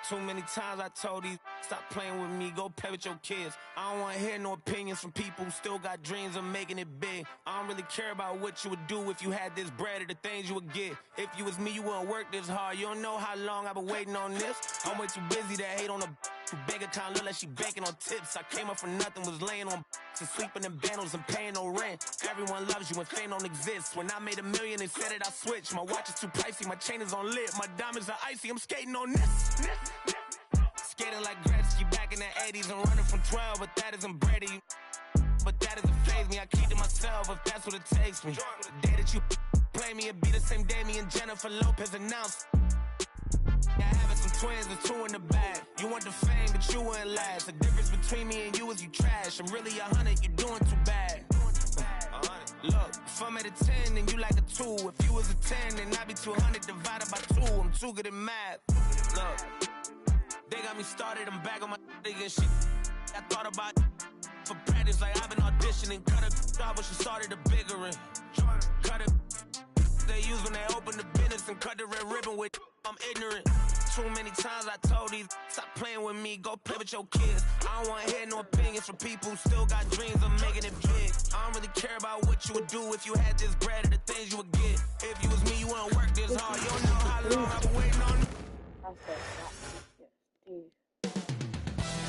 Too many times I told these stop playing with me, go play with your kids. I don't want to hear no opinions from people who still got dreams of making it big. I don't really care about what you would do if you had this bread or the things you would get. If you was me, you wouldn't work this hard. You don't know how long I've been waiting on this. I'm way too busy to hate on a bank account, look like she banking on tips. I came up from nothing, was laying on and sleeping in bundles and paying no rent. Everyone loves you when fame don't exist. When I made $1 million, they said that I switched. My watch is too pricey, my chain is on lit. My diamonds are icy, I'm skating on this. Skating like Gretzky back in the 80s and running from 12, but that isn't Brady. But that doesn't faze me, I keep to myself if that's what it takes me. The day that you play me, it be the same day me and Jennifer Lopez announced. Yeah, having some twins, there's 2 in the bag. You want the fame, but you wouldn't last. The difference between me and you is you trash. I'm really 100, you're doing too bad. Look, if I'm at a 10, then you like a 2. If you was a 10, then I'd be 200 divided by 2. I'm too good at math. Look, they got me started, I'm back on my and shit. I thought about for practice, like I've been auditioning. Cut a job when she started a bigger one. Cut it they use when they open the business and cut the red ribbon with I'm ignorant. Too many times I told these stop playing with me, go play with your kids. I don't want to hear no opinions from people who still got dreams of making it big. I don't really care about what you would do if you had this bread or the things you would get. If you was me, you wouldn't work this hard. You don't know how long I've been waiting on you.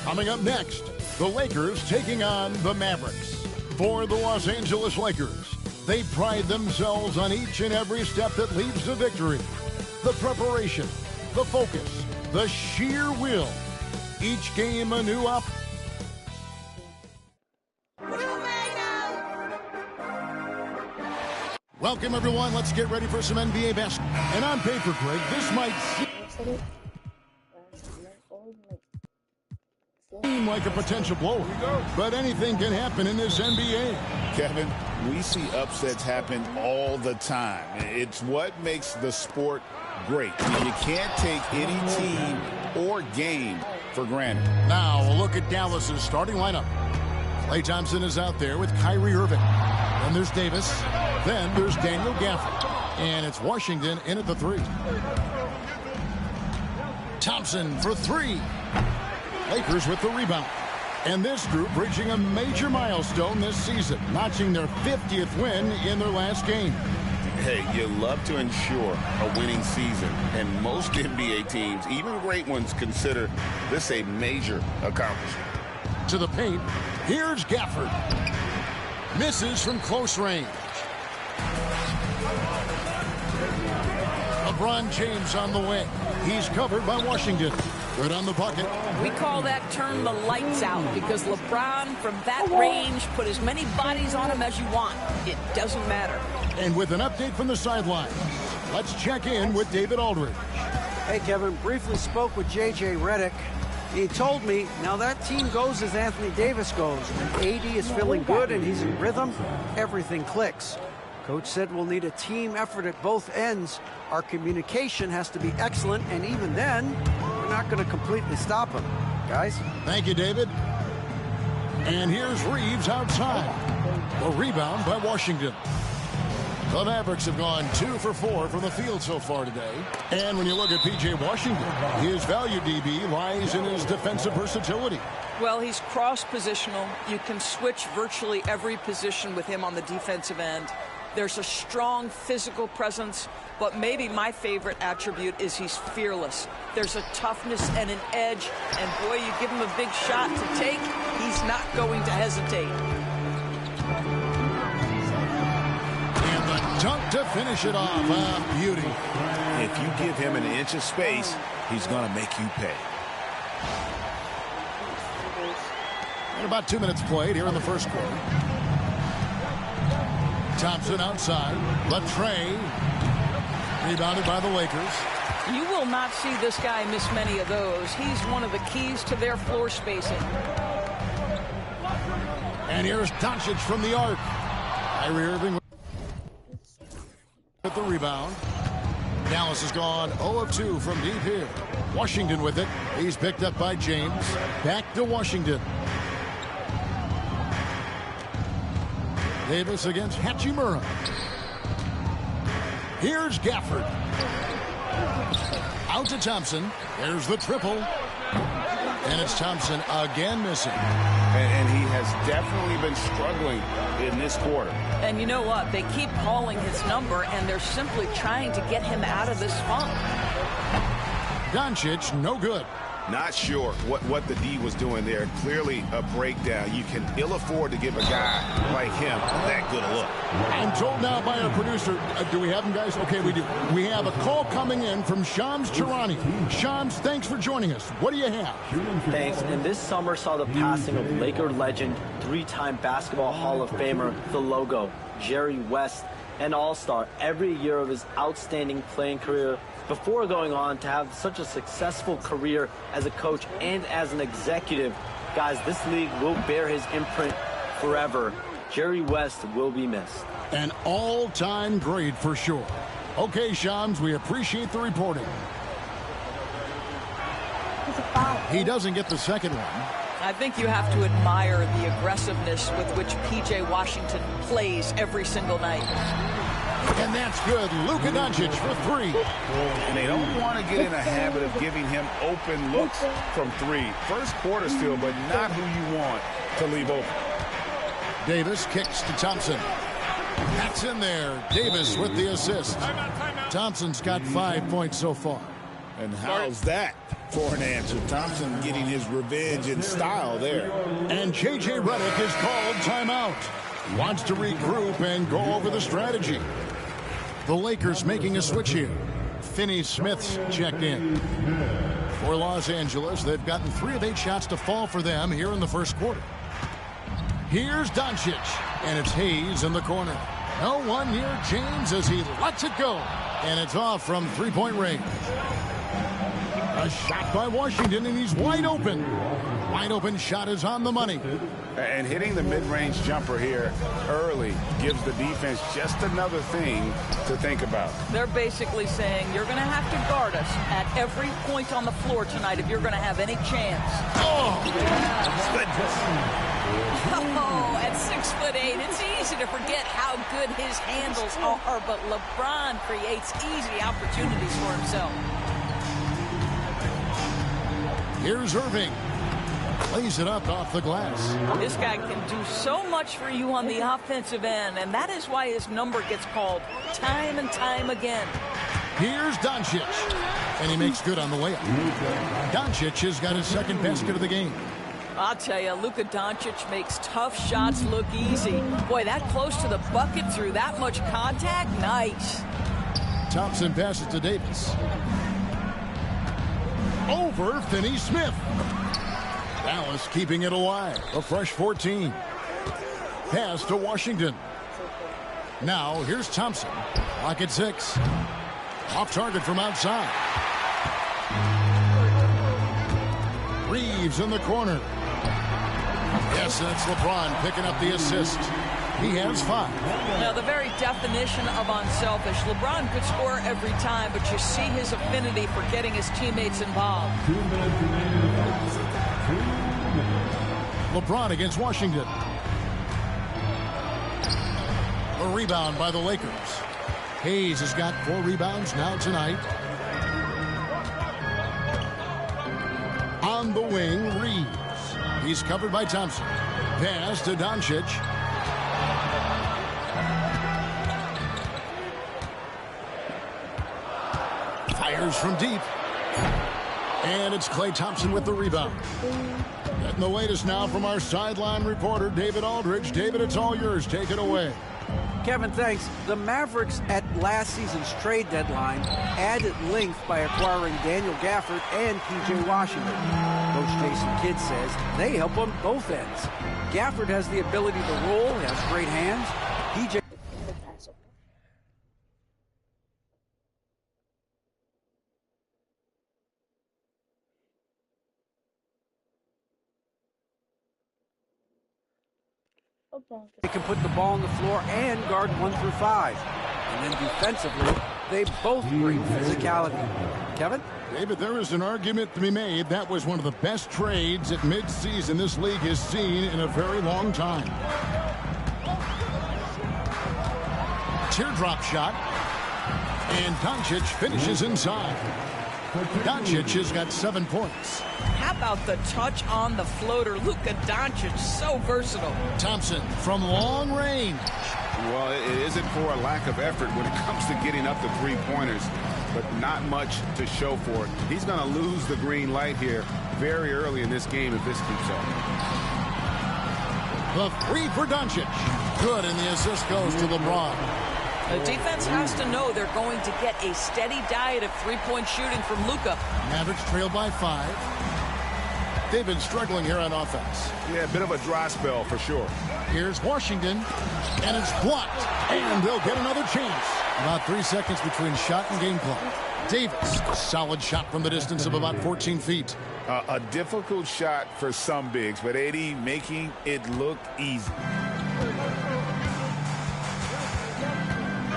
Coming up next, the Lakers taking on the Mavericks. For the Los Angeles Lakers, they pride themselves on each and every step that leads to victory. The preparation, the focus, the sheer will. Each game a new up. Welcome, everyone. Let's get ready for some NBA basketball. And on paper, Greg, this might seem like a potential blow, but anything can happen in this NBA. Kevin, we see upsets happen all the time. It's what makes the sport great. You can't take any team or game for granted. Now, a look at Dallas's starting lineup. Klay Thompson is out there with Kyrie Irving. Then there's Davis. Then there's Daniel Gafford. And it's Washington in at the 3. Thompson for 3. Lakers with the rebound. And this group reaching a major milestone this season, notching their 50th win in their last game. Hey, you love to ensure a winning season, and most NBA teams, even great ones, consider this a major accomplishment. To the paint, here's Gafford. Misses from close range. LeBron James on the wing. He's covered by Washington. Good on the bucket. We call that turn the lights out because LeBron, from that range, put as many bodies on him as you want. It doesn't matter. And with an update from the sideline, let's check in with David Aldridge. Hey, Kevin, briefly spoke with J.J. Redick. He told me, now that team goes as Anthony Davis goes. When AD is feeling good and he's in rhythm, everything clicks. Coach said we'll need a team effort at both ends. Our communication has to be excellent, and even then, we're not going to completely stop him. Guys? Thank you, David. And here's Reeves outside. A rebound by Washington. The Mavericks have gone 2 for 4 from the field so far today. And when you look at P.J. Washington, his value, DB, lies in his defensive versatility. Well, he's cross-positional. You can switch virtually every position with him on the defensive end. There's a strong physical presence, but maybe my favorite attribute is he's fearless. There's a toughness and an edge, and boy, you give him a big shot to take, he's not going to hesitate. And the dunk to finish it off. Beauty. If you give him an inch of space, he's going to make you pay. And about 2 minutes played here in the first quarter. Thompson outside. Latrey. Rebounded by the Lakers. You will not see this guy miss many of those. He's one of the keys to their floor spacing. And here's Doncic from the arc. Kyrie Irving with the rebound. Dallas has gone 0 of 2 from deep here. Washington with it. He's picked up by James. Back to Washington. Davis against Hachimura. Here's Gafford. Out to Thompson. There's the triple. And it's Thompson again missing. And he has definitely been struggling in this quarter. And you know what? They keep calling his number, and they're simply trying to get him out of this funk. Doncic, no good. Not sure what the D was doing there. Clearly a breakdown. You can ill afford to give a guy like him that good a look. I'm told now by our producer, do we have him, guys? Okay, we do. We have a call coming in from Shams Charania. Shams, thanks for joining us. What do you have? Thanks. And this summer saw the passing of Laker legend, three-time Basketball Hall of Famer, the logo, Jerry West, an all-star every year of his outstanding playing career, before going on to have such a successful career as a coach and as an executive. Guys, this league will bear his imprint forever. Jerry West will be missed. An all-time great for sure. Okay, Shams, we appreciate the reporting. He doesn't get the second one. I think you have to admire the aggressiveness with which P.J. Washington plays every single night. And that's good. Luka Doncic for three. And they don't want to get in a habit of giving him open looks from three. First quarter still, but not who you want to leave open. Davis kicks to Thompson. That's in there. Davis with the assist. Thompson's got 5 points so far. And how's that for an answer? Thompson getting his revenge in style there. And J.J. Redick is called timeout. Wants to regroup and go over the strategy. The Lakers making a switch here. Finney-Smith's checked in. For Los Angeles, they've gotten 3 of 8 shots to fall for them here in the first quarter. Here's Doncic, and it's Hayes in the corner. No one near James as he lets it go. And it's off from three-point range. A shot by Washington, and he's wide open. Wide open shot is on the money. And hitting the mid-range jumper here early gives the defense just another thing to think about. They're basically saying you're going to have to guard us at every point on the floor tonight if you're going to have any chance. Oh! Oh, at 6'8", it's easy to forget how good his handles are, but LeBron creates easy opportunities for himself. Here's Irving. Plays it up off the glass. This guy can do so much for you on the offensive end, and that is why his number gets called time and time again. Here's Doncic, and he makes good on the layup. Doncic has got his second basket of the game. I'll tell you, Luka Doncic makes tough shots look easy. Boy, that close to the bucket through that much contact, nice. Thompson passes to Davis. Over Finney-Smith. Dallas keeping it alive. A fresh 14. Pass to Washington. Now here's Thompson. Clock at 6. Off target from outside. Reeves in the corner. Yes, that's LeBron picking up the assist. He has 5. Now, the very definition of unselfish. LeBron could score every time, but you see his affinity for getting his teammates involved. LeBron against Washington. A rebound by the Lakers. Hayes has got 4 rebounds now tonight. On the wing, Reeves. He's covered by Thompson. Pass to Doncic. Fires from deep. And it's Klay Thompson with the rebound. Getting the latest now from our sideline reporter, David Aldridge. David, it's all yours. Take it away. Kevin, thanks. The Mavericks at last season's trade deadline added length by acquiring Daniel Gafford and P.J. Washington. Coach Jason Kidd says they help on both ends. Gafford has the ability to roll, has great hands. P.J. They can put the ball on the floor and guard 1 through 5. And then defensively, they both bring physicality. Kevin? David, there is an argument to be made. That was one of the best trades at midseason this league has seen in a very long time. Teardrop shot. And Doncic finishes inside. Doncic has got 7 points. How about the touch on the floater? Luka Doncic, so versatile. Thompson from long range. Well, it isn't for a lack of effort when it comes to getting up the three-pointers, but not much to show for it. He's going to lose the green light here very early in this game if this keeps up. The three for Doncic. Good, and the assist goes to LeBron. The defense has to know they're going to get a steady diet of three-point shooting from Luka. Mavericks trail by 5. They've been struggling here on offense. Yeah, a bit of a dry spell for sure. Here's Washington, and it's blocked, and they'll get another chance. About 3 seconds between shot and game clock. Davis, solid shot from the distance of about 14 feet. A difficult shot for some bigs, but AD making it look easy.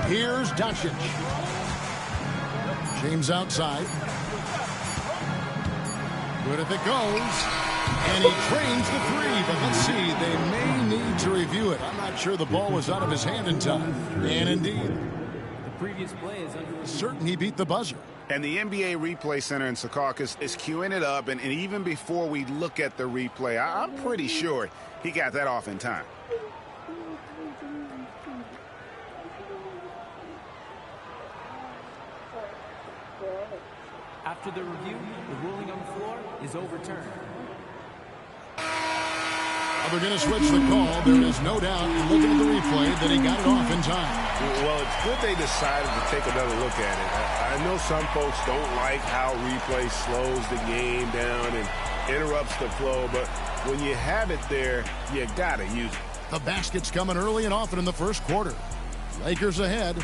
Here's Doncic. James outside. Good if it goes. And he trains the three, but let's see. They may need to review it. I'm not sure the ball was out of his hand in time. And indeed, The previous play is under certain he beat the buzzer. And the NBA Replay Center in Secaucus is queuing it up, and even before we look at the replay, I'm pretty sure he got that off in time. After the review, the ruling on the floor is overturned. They're going to switch the call. There is no doubt, looking at the replay, that he got it off in time. Well, it's good they decided to take another look at it. I know some folks don't like how replay slows the game down and interrupts the flow, but when you have it there, you got to use it. The basket's coming early and often in the first quarter. Lakers ahead.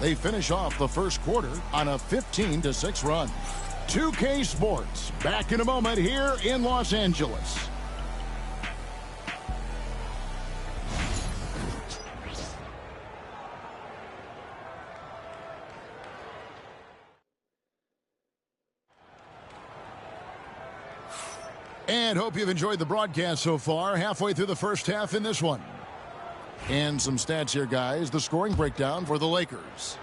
They finish off the first quarter on a 15-6 run. 2K Sports, back in a moment here in Los Angeles. And hope you've enjoyed the broadcast so far. Halfway through the first half in this one. And some stats here, guys. The scoring breakdown for the Lakers.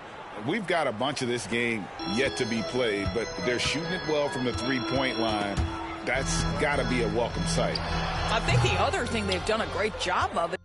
We've got a bunch of this game yet to be played, but they're shooting it well from the three-point line. That's got to be a welcome sight. I think the other thing they've done a great job of it.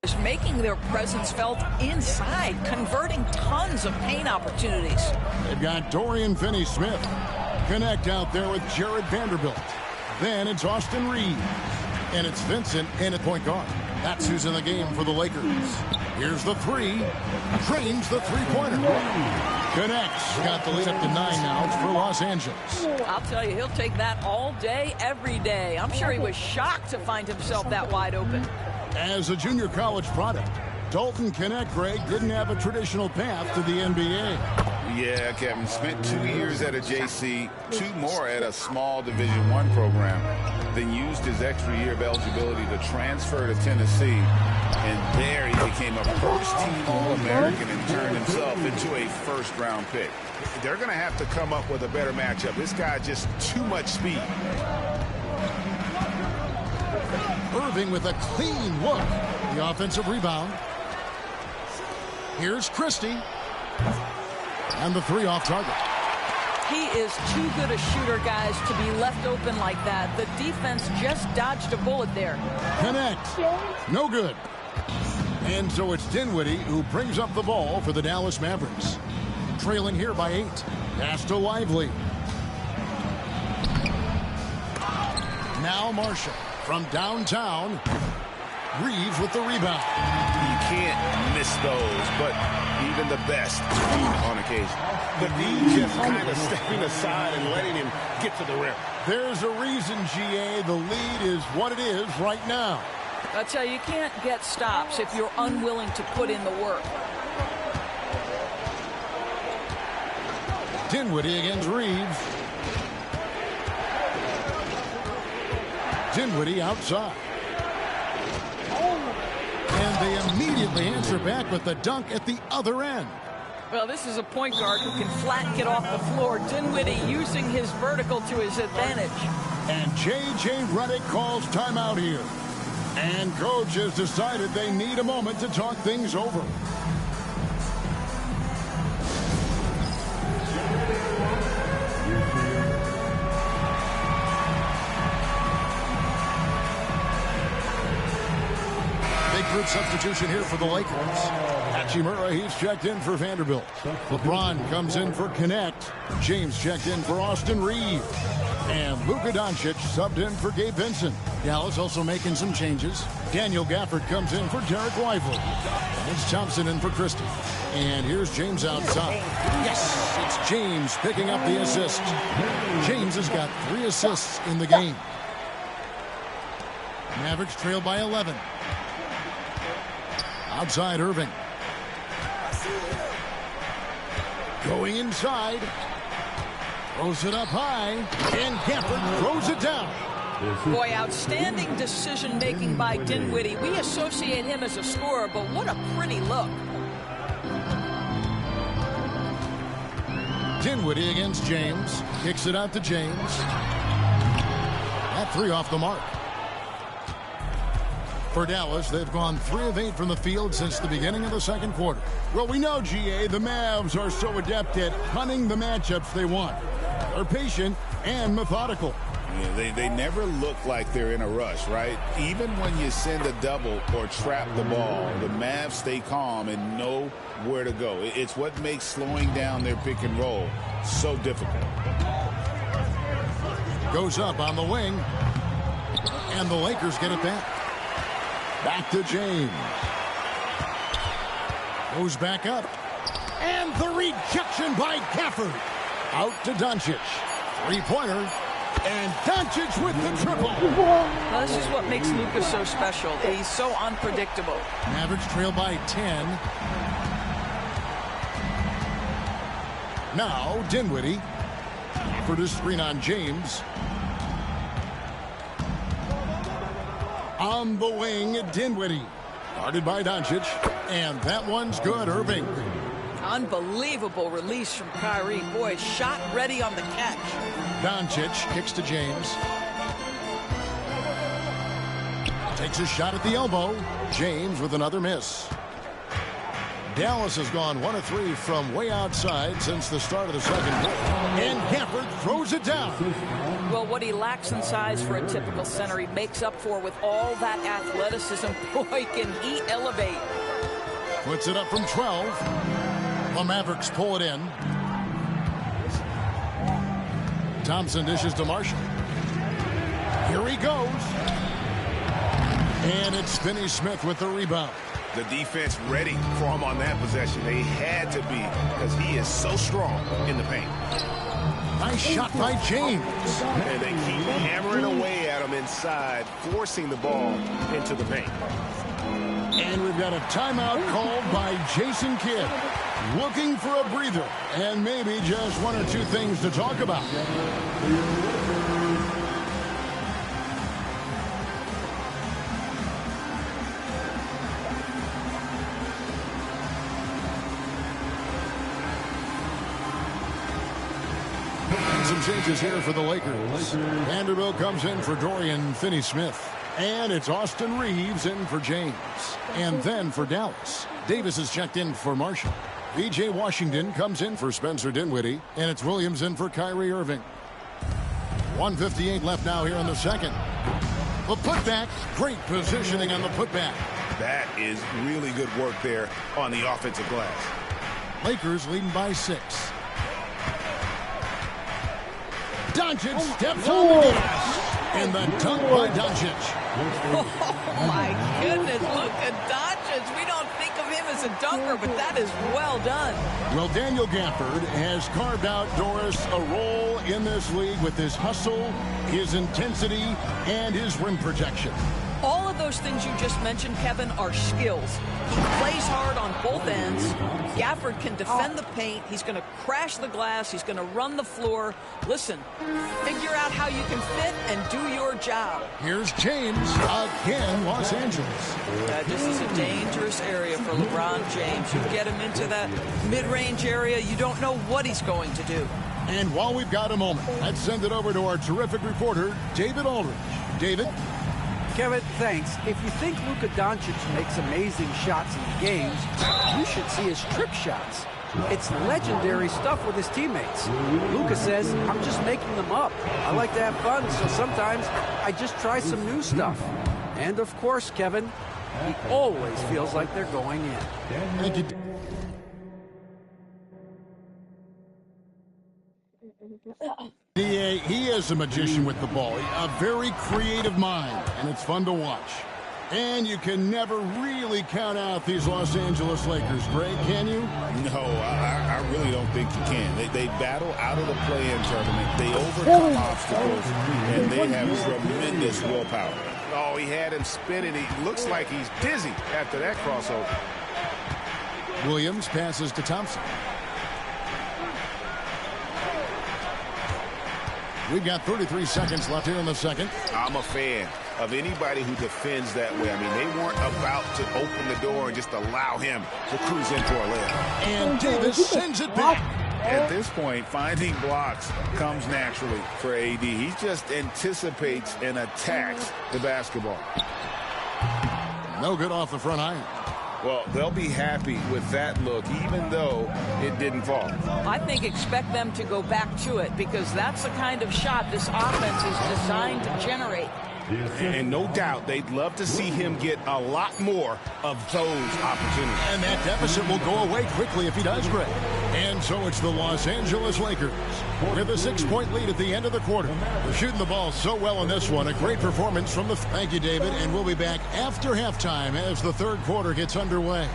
Is making their presence felt inside, converting tons of paint opportunities. They've got Dorian Finney-Smith. Connect out there with Jared Vanderbilt. Then it's Austin Reed. And it's Vincent in at point guard. That's who's in the game for the Lakers. Here's the three. Trains the three-pointer. Connects. Got the lead up to 9 now for Los Angeles. I'll tell you, he'll take that all day, every day. I'm sure he was shocked to find himself that wide open. As a junior college product, Dalton Knecht, Greg, didn't have a traditional path to the NBA. Yeah, Kevin. Spent 2 years at a JC, 2 more at a small Division I program. Then used his extra year of eligibility to transfer to Tennessee. And there he became a first-team All-American and turned himself into a first-round pick. They're going to have to come up with a better matchup. This guy just too much speed. Irving with a clean look. The offensive rebound. Here's Christie. And the three off target. He is too good a shooter, guys, to be left open like that. The defense just dodged a bullet there. Connect. No good. And so it's Dinwiddie who brings up the ball for the Dallas Mavericks. Trailing here by 8. Pass to Lively. Now Marshall from downtown. Reeves with the rebound. You can't miss those, but even the best on occasion. But he just kind of stepping aside and letting him get to the rim. There's a reason, GA, the lead is what it is right now. I tell you, you can't get stops if you're unwilling to put in the work. Dinwiddie against Reeves. Dinwiddie outside. And they immediately answer back with the dunk at the other end. Well, this is a point guard who can flat get off the floor. Dinwiddie using his vertical to his advantage. And J.J. Redick calls timeout here. And coach has decided they need a moment to talk things over. Group substitution here for the Lakers. Hachimura, he's checked in for Vanderbilt. LeBron comes in for Connect. James checked in for Austin Reeves. And Luka Doncic subbed in for Gabe Vincent. Dallas also making some changes. Daniel Gafford comes in for Derek Lively. And it's Thompson in for Christie. And here's James outside. Yes, it's James picking up the assist. James has got 3 assists in the game. Mavericks trail by 11. Outside Irving. Going inside. Throws it up high. And Gafford throws it down. Boy, outstanding decision-making by Dinwiddie. We associate him as a scorer, but what a pretty look. Dinwiddie against James. Kicks it out to James. That 3 off the mark. For Dallas, they've gone 3 of 8 from the field since the beginning of the second quarter. Well, we know, GA, the Mavs are so adept at hunting the matchups they want. They're patient and methodical. Yeah, they never look like they're in a rush, right? Even when you send a double or trap the ball, the Mavs stay calm and know where to go. It's what makes slowing down their pick and roll so difficult. Goes up on the wing, and the Lakers get it back. Back to James. Goes back up. And the rejection by Gafford. Out to Doncic. 3-pointer. And Doncic with the triple. Well, this is what makes Luka so special. He's so unpredictable. Mavericks trail by 10. Now Dinwiddie. For the screen on James. On the wing, Dinwiddie. Guarded by Doncic. And that one's good, Irving. Unbelievable release from Kyrie. Boy, shot ready on the catch. Doncic kicks to James. Takes a shot at the elbow. James with another miss. Dallas has gone 1 of 3 from way outside since the start of the second quarter. And Gafford throws it down. Well, what he lacks in size for a typical center, he makes up for with all that athleticism. Boy, can he elevate. Puts it up from 12. The Mavericks pull it in. Thompson dishes to Marshall. Here he goes. And it's Finney Smith with the rebound. The defense ready for him on that possession. They had to be because he is so strong in the paint. Nice shot by James. And they keep hammering away at him inside, forcing the ball into the paint. And we've got a timeout called by Jason Kidd. Looking for a breather and maybe just 1 or 2 things to talk about. Some changes here for the Lakers. Vanderbilt comes in for Dorian Finney-Smith. And it's Austin Reeves in for James. And then for Dallas, Davis is checked in for Marshall. B.J. Washington comes in for Spencer Dinwiddie. And it's Williams in for Kyrie Irving. 1:58 left now here in the second. The putback, great positioning on the putback. That is really good work there on the offensive glass. Lakers leading by 6. Doncic steps on the gas. And the dunk by Doncic. Oh, my goodness. Luka Doncic. We don't think of him as a dunker, but that is well done. Well, Daniel Gafford has carved out, Doris, a role in this league with his hustle, his intensity, and his rim protection. All of those things you just mentioned, Kevin, are skills. He plays hard on both ends. Gafford can defend the paint. He's going to crash the glass. He's going to run the floor. Listen, figure out how you can fit and do your job. Here's James again, Los Angeles. This is a dangerous area for LeBron James. You get him into that mid-range area, you don't know what he's going to do. And while we've got a moment, let's send it over to our terrific reporter, David Aldridge. David? Kevin, thanks. If you think Luka Doncic makes amazing shots in the games, you should see his trick shots. It's legendary stuff with his teammates. Luka says, I'm just making them up. I like to have fun, so sometimes I just try some new stuff. And of course, Kevin, he always feels like they're going in. Thank you. He is a magician with the ball, a very creative mind, and it's fun to watch. And you can never really count out these Los Angeles Lakers, Greg, can you? No, I really don't think you can. They battle out of the play-in tournament. They overcome obstacles, and they have tremendous willpower. Oh, he had him spinning. He looks like he's dizzy after that crossover. Williams passes to Thompson. We've got 33 seconds left here in the second. I'm a fan of anybody who defends that way. I mean, they weren't about to open the door and just allow him to cruise in for a layup. And Davis sends it back. At this point, finding blocks comes naturally for AD. He just anticipates and attacks the basketball. No good off the front iron. Well, they'll be happy with that look, even though it didn't fall. I think expect them to go back to it because that's the kind of shot this offense is designed to generate. And no doubt they'd love to see him get a lot more of those opportunities. And that deficit will go away quickly if he does, Greg. And so it's the Los Angeles Lakers with a 6-point lead at the end of the quarter. They're shooting the ball so well in this one. A great performance from the... Thank you, David. And we'll be back after halftime as the third quarter gets underway.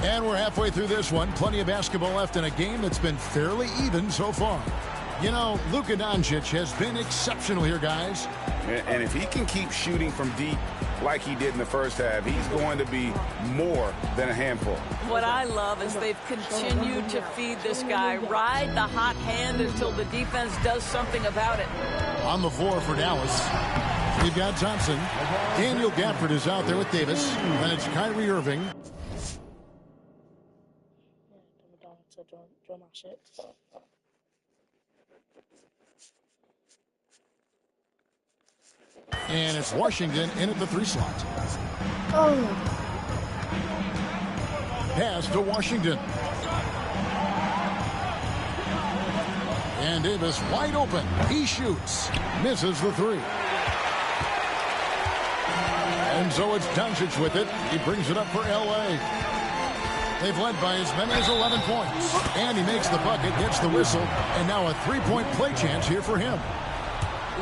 And we're halfway through this one. Plenty of basketball left in a game that's been fairly even so far. You know, Luka Doncic has been exceptional here, guys. And if he can keep shooting from deep like he did in the first half, he's going to be more than a handful. What I love is they've continued to feed this guy, ride the hot hand until the defense does something about it. On the floor for Dallas, we've got Thompson. Daniel Gafford is out there with Davis. And it's Kyrie Irving. And it's Washington in at the 3 slot. Pass to Washington. And Davis wide open. He shoots. Misses the 3. And so it's Doncic with it. He brings it up for L.A. They've led by as many as 11 points. And he makes the bucket, gets the whistle, and now a 3-point play chance here for him.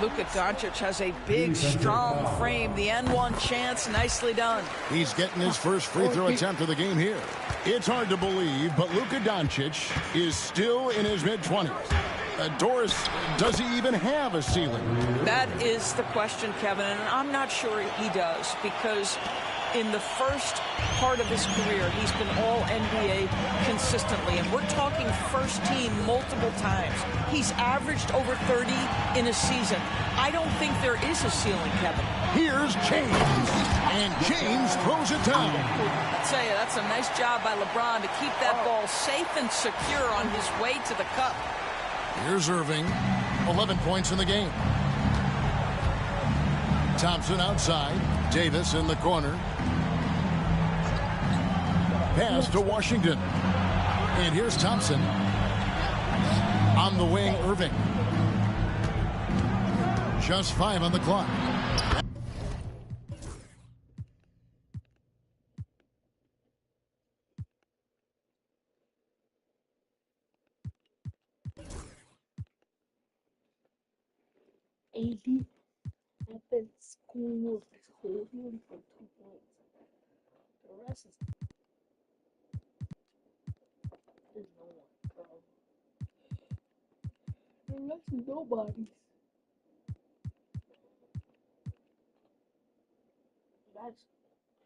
Luka Doncic has a big, strong frame. The N1 chance, nicely done. He's getting his first free throw attempt of the game here. It's hard to believe, but Luka Doncic is still in his mid-20s. Doris, does he even have a ceiling? That is the question, Kevin, and I'm not sure he does because In the first part of his career, he's been all NBA consistently, and we're talking first team multiple times. He's averaged over 30 in a season. I don't think there is a ceiling, Kevin. Here's James, and James throws it down. I'll tell you, that's a nice job by LeBron to keep that ball safe and secure on his way to the cup. Here's Irving, 11 points in the game. Thompson outside, Davis in the corner. Pass to Washington. And here's Thompson. On the wing, Irving. Just 5 on the clock. AD have been schooled for 2 points. The rest is there's no one, bro. The rest is nobody's. That's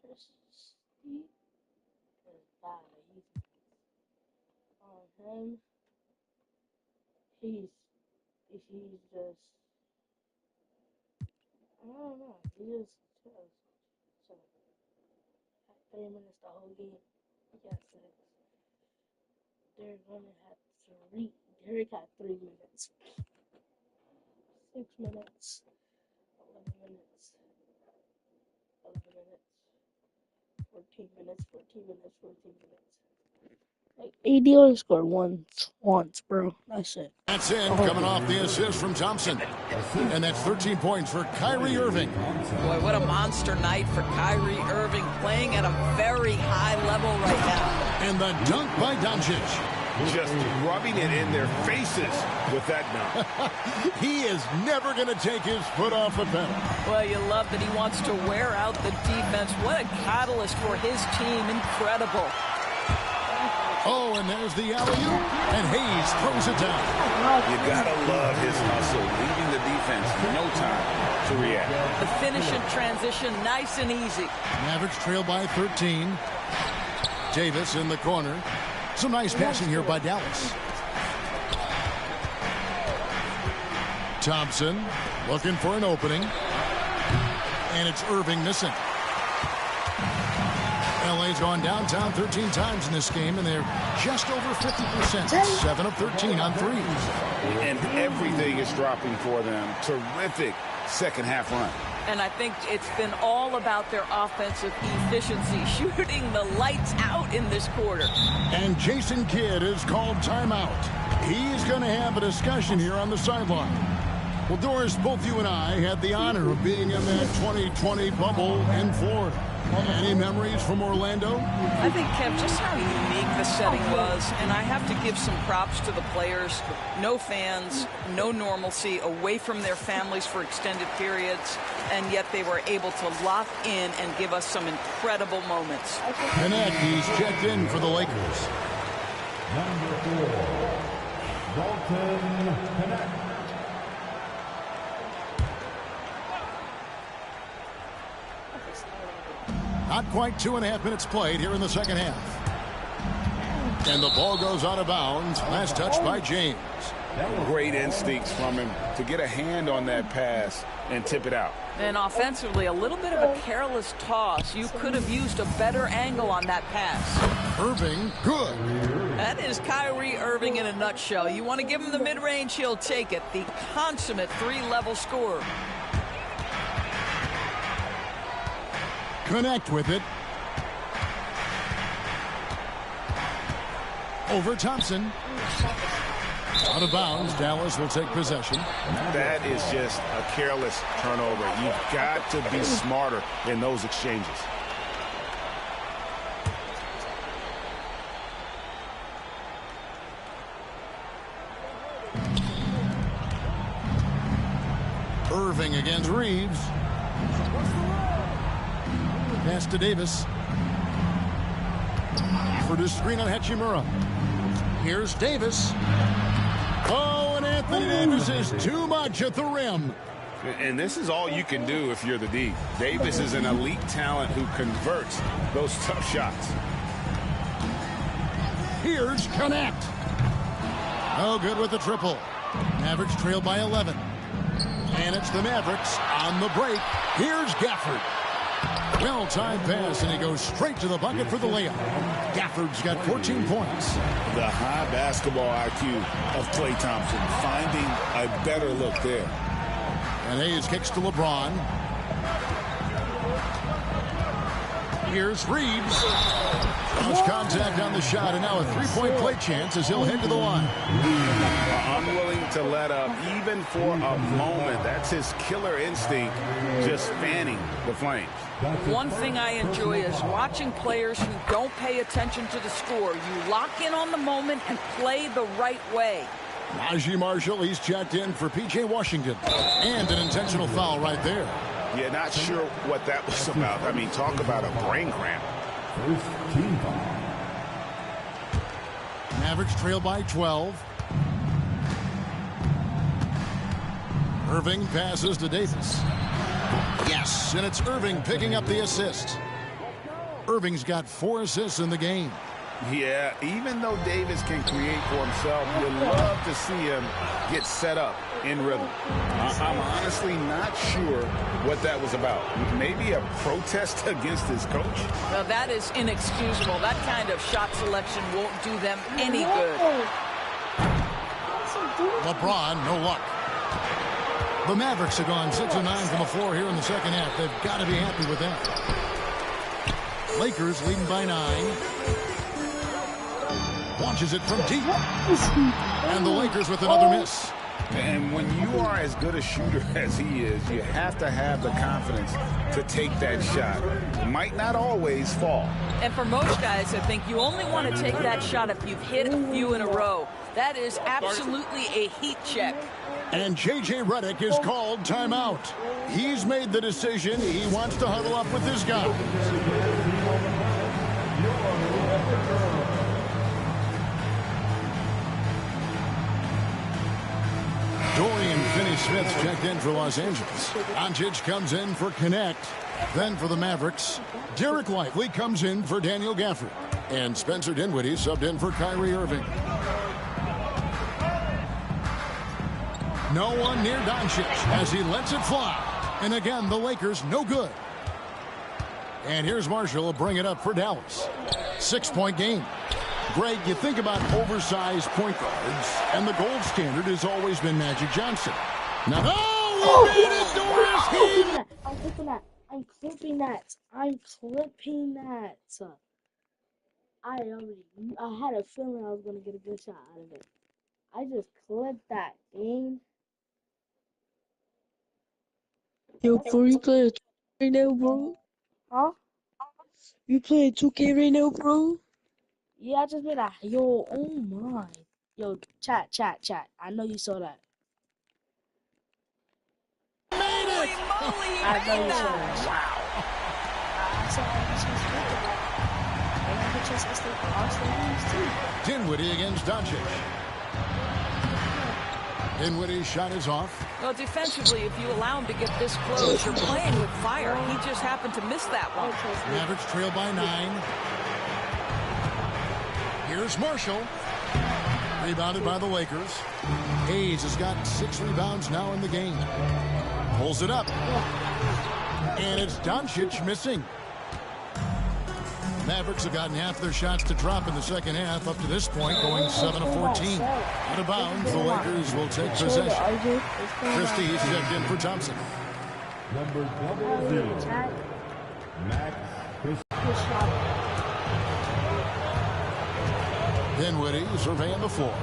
Christie is bad. He's on him. He's just. I don't know. He just so 3 minutes the whole game. Yes, they're gonna have 3. Derek had 3 minutes. 6 minutes. 11 minutes. 11 minutes. 14 minutes. 14 minutes. 14 minutes. Like, AD only scored once, bro. That's it. That's in, coming off the assist from Thompson. And that's 13 points for Kyrie Irving. Boy, what a monster night for Kyrie Irving, playing at a very high level right now. And the dunk by Doncic. Just rubbing it in their faces with that dunk. He is never going to take his foot off the pedal. Well, you love that he wants to wear out the defense. What a catalyst for his team. Incredible. Oh, and there's the alley-oop, and Hayes throws it down. You gotta love his hustle, leaving the defense no time to react. The finish and transition, nice and easy. Mavericks trail by 13. Davis in the corner. Some nice passing here by Dallas. Thompson looking for an opening. And it's Irving missing. LA's gone downtown 13 times in this game, and they're just over 50%. 7 of 13 on threes. And everything is dropping for them. Terrific second half run. And I think it's been all about their offensive efficiency, shooting the lights out in this quarter. And Jason Kidd is called timeout. He's going to have a discussion here on the sideline. Well, Doris, both you and I had the honor of being in that 2020 bubble in Florida. Any memories from Orlando? I think, Kev, just how unique the setting was, and I have to give some props to the players. No fans, no normalcy, away from their families for extended periods, and yet they were able to lock in and give us some incredible moments. Knecht, he's checked in for the Lakers. Number 4, Dalton Knecht. Not quite 2.5 minutes played here in the second half. And the ball goes out of bounds. Last touch by James. Great instincts from him to get a hand on that pass and tip it out. And offensively, a little bit of a careless toss. You could have used a better angle on that pass. Irving, good. That is Kyrie Irving in a nutshell. You want to give him the mid-range, he'll take it. The consummate 3-level scorer. Knecht with it. Over Thompson. Out of bounds. Dallas will take possession. That is just a careless turnover. You've got to be smarter in those exchanges. Irving against Reeves. Pass to Davis. For the screen on Hachimura. Here's Davis. Oh, and Anthony Davis is too much at the rim. And this is all you can do if you're the D. Davis is an elite talent who converts those tough shots. Here's Connect. Oh, good with the triple. Mavericks trail by 11. And it's the Mavericks on the break. Here's Gafford. Well-timed pass, and he goes straight to the bucket for the layup. Gafford's got 14 points. The high basketball IQ of Klay Thompson, finding a better look there. And Hayes kicks to LeBron. Here's Reeves. Lost contact on the shot, and now a three-point play chance as he'll head to the line. Unwilling to let up even for a moment. That's his killer instinct, just fanning the flames. One thing I enjoy is watching players who don't pay attention to the score. You lock in on the moment and play the right way. Najee Marshall, he's checked in for P.J. Washington. And an intentional foul right there. Yeah, not sure what that was about. I mean, talk about a brain cramp. First team foul. Mavericks trail by 12. Irving passes to Davis. Yes, and it's Irving picking up the assist. Irving's got 4 assists in the game. Yeah, even though Davis can create for himself, you love to see him get set up in rhythm. I'm honestly not sure what that was about. Maybe a protest against his coach? Well, that is inexcusable. That kind of shot selection won't do them any good. LeBron, no luck. The Mavericks have gone 6 of 9 from the floor here in the second half. They've got to be happy with that. Lakers leading by 9. Launches it from deep. And the Lakers with another miss. And when you are as good a shooter as he is, you have to have the confidence to take that shot. It might not always fall. And for most guys, I think you only want to take that shot if you've hit a few in a row. That is absolutely a heat check. And J.J. Redick is called timeout. He's made the decision. He wants to huddle up with his guys. Dorian Finney-Smith's checked in for Los Angeles. Doncic comes in for Connect. Then for the Mavericks, Derek Lively comes in for Daniel Gafford. And Spencer Dinwiddie subbed in for Kyrie Irving. No one near Doncic as he lets it fly. And again, the Lakers no good. And here's Marshall will bring it up for Dallas. 6-point game. Greg, you think about oversized point guards, and the gold standard has always been Magic Johnson. Now, oh, he made it, Doris! I'm clipping that. I'm clipping that. I'm clipping that. I had a feeling I was going to get a good shot out of it. I just clipped that, dang. Yo, bro, you play 2K right now, bro? Huh? You play 2K right now, bro? Yeah, I just made a, yo, oh my. Yo, chat. I know you saw that. Made it! Holy I know you saw that. Wow. Dinwiddie against Doncic. Dinwiddie's shot is off. Well, defensively, if you allow him to get this close, you're playing with fire. He just happened to miss that one. Mavericks trail by 9. Here's Marshall. Rebounded by the Lakers. Hayes has got 6 rebounds now in the game. Pulls it up. And it's Doncic missing. Mavericks have gotten half their shots to drop in the second half up to this point, going 7 of 14. Out of bounds, the Lakers will take possession. Christie is checked in for Thompson. Number 00, Max Christie. Dinwiddie surveying the floor.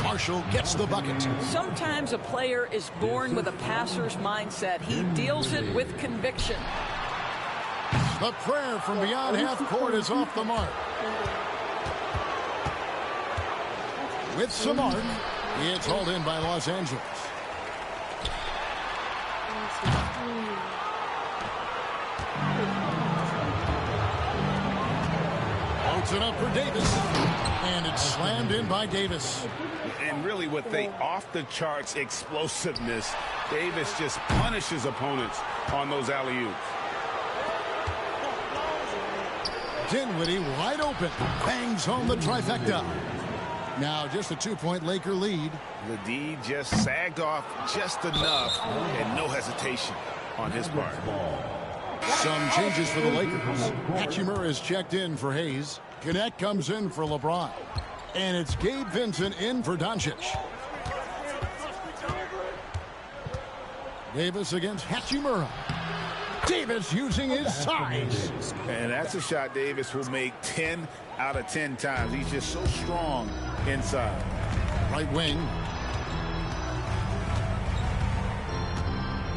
Marshall gets the bucket. Sometimes a player is born with a passer's mindset. He deals it with conviction. The prayer from beyond half court is off the mark. With some mark, it's hauled in by Los Angeles. Outs it up for Davis. And it's slammed in by Davis. And really with the off-the-charts explosiveness Davis just punishes opponents on those alley-oops. Dinwiddie wide open. Bangs home the trifecta. Now just a 2-point Laker lead. The D just sagged off just enough and no hesitation on his part. Some changes for the Lakers. Hachimura is checked in for Hayes. Connect comes in for LeBron. And it's Gabe Vincent in for Doncic. Davis against Hachimura. Davis using his size. And that's a shot Davis will make 10 out of 10 times. He's just so strong inside. Right wing.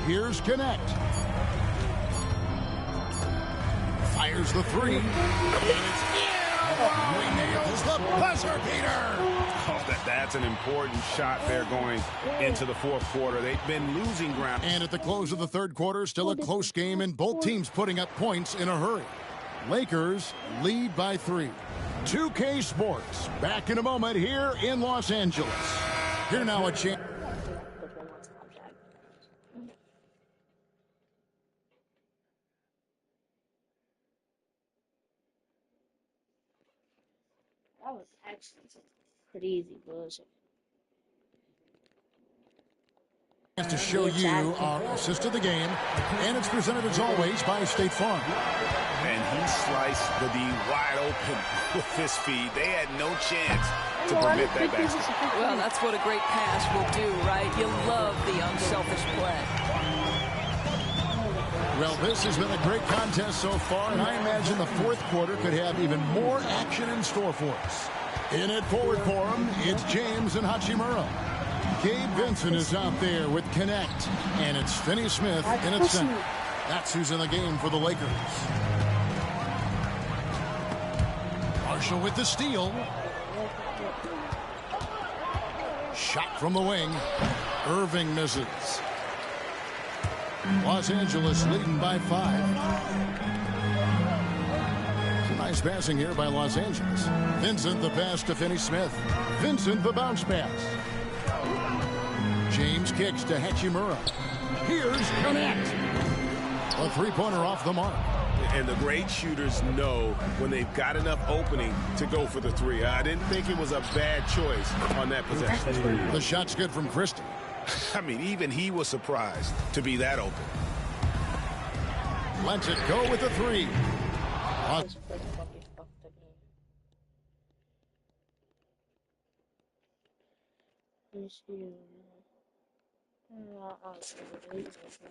Here's Connect. Fires the three. And it's in. He nails the buzzer beater. Oh, that's an important shot there going into the fourth quarter. They've been losing ground. And at the close of the third quarter, still a close game and both teams putting up points in a hurry. Lakers lead by 3. 2K Sports back in a moment here in Los Angeles. Here now a chance. That was actually some crazy bullshit. To show you our assist of the game, and it's presented as always by State Farm. And he sliced the D wide open with his feet. They had no chance to permit that basket. Well, that's what a great pass will do, right? You love the unselfish play. Well, this has been a great contest so far, and I imagine the fourth quarter could have even more action in store for us. In at forward for him, it's James and Hachimura. Gabe Vincent is out there with Connect, and it's Finney Smith in its center. That's who's in the game for the Lakers. Marshall with the steal. Shot from the wing. Irving misses. Los Angeles leading by 5. Some nice passing here by Los Angeles. Vincent the pass to Finney Smith. Vincent the bounce pass. James kicks to Hachimura. Here's Connect. A three-pointer off the mark. And the great shooters know when they've got enough opening to go for the three. I didn't think it was a bad choice on that possession. The shot's good from Christie. I mean, even he was surprised to be that open. Lets it go with the three.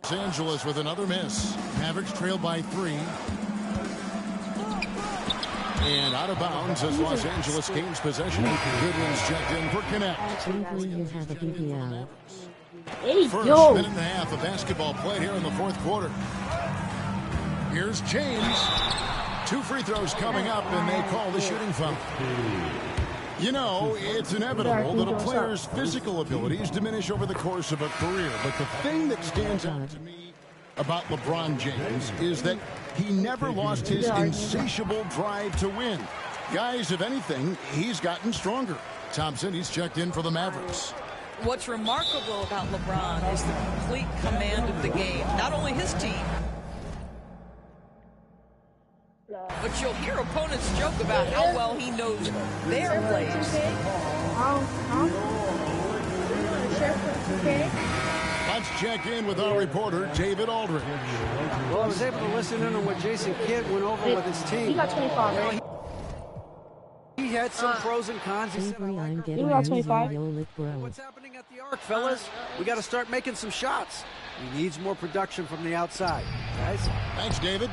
Los Angeles with another miss. Mavericks trail by 3. And out of bounds as Los Angeles gains possession. Goodwin's checked in for Connect. First minute and a half of basketball played here in the fourth quarter. Here's James. 2 free throws coming up, and they call the shooting foul. You know, it's inevitable that a player's physical abilities diminish over the course of a career. But the thing that stands out to me about LeBron James is that he never lost his insatiable drive to win. Guys, if anything, he's gotten stronger. Thompson, he's checked in for the Mavericks. What's remarkable about LeBron is the complete command of the game. Not only his team, but you'll hear opponents joke about how well he knows their plays. Let's check in with our reporter, David Aldridge. Well, I was able to listen in on what Jason Kidd went over with his team. He got 25, right? He had some pros and cons. He said, You got 25. What's happening at the arc, fellas? We got to start making some shots. He needs more production from the outside. Guys? Thanks, David.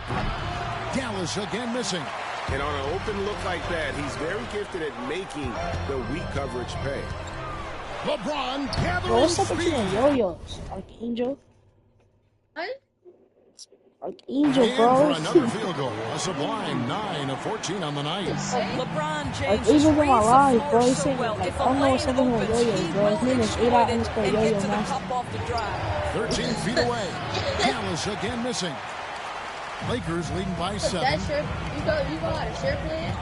Dallas again missing. And on an open look like that, he's very gifted at making the weak coverage pay. LeBron Bro, gathering what's up with you speed. and yo-yos? Archangel? What? Archangel, And bro. for another field goal. A sublime 9 of 14 on the night. LeBron James Even reads with my the live, floor bro, he's so saying, well. like, If I a don't know lane what's happening with opens, yo-yos, he bro. His will name is exploit A-Dot it underscore and yo-yo get to the master. cup off the drive. 13 feet away. Dallas again missing. Lakers leading by 7. That shirt, you got a shirt plan?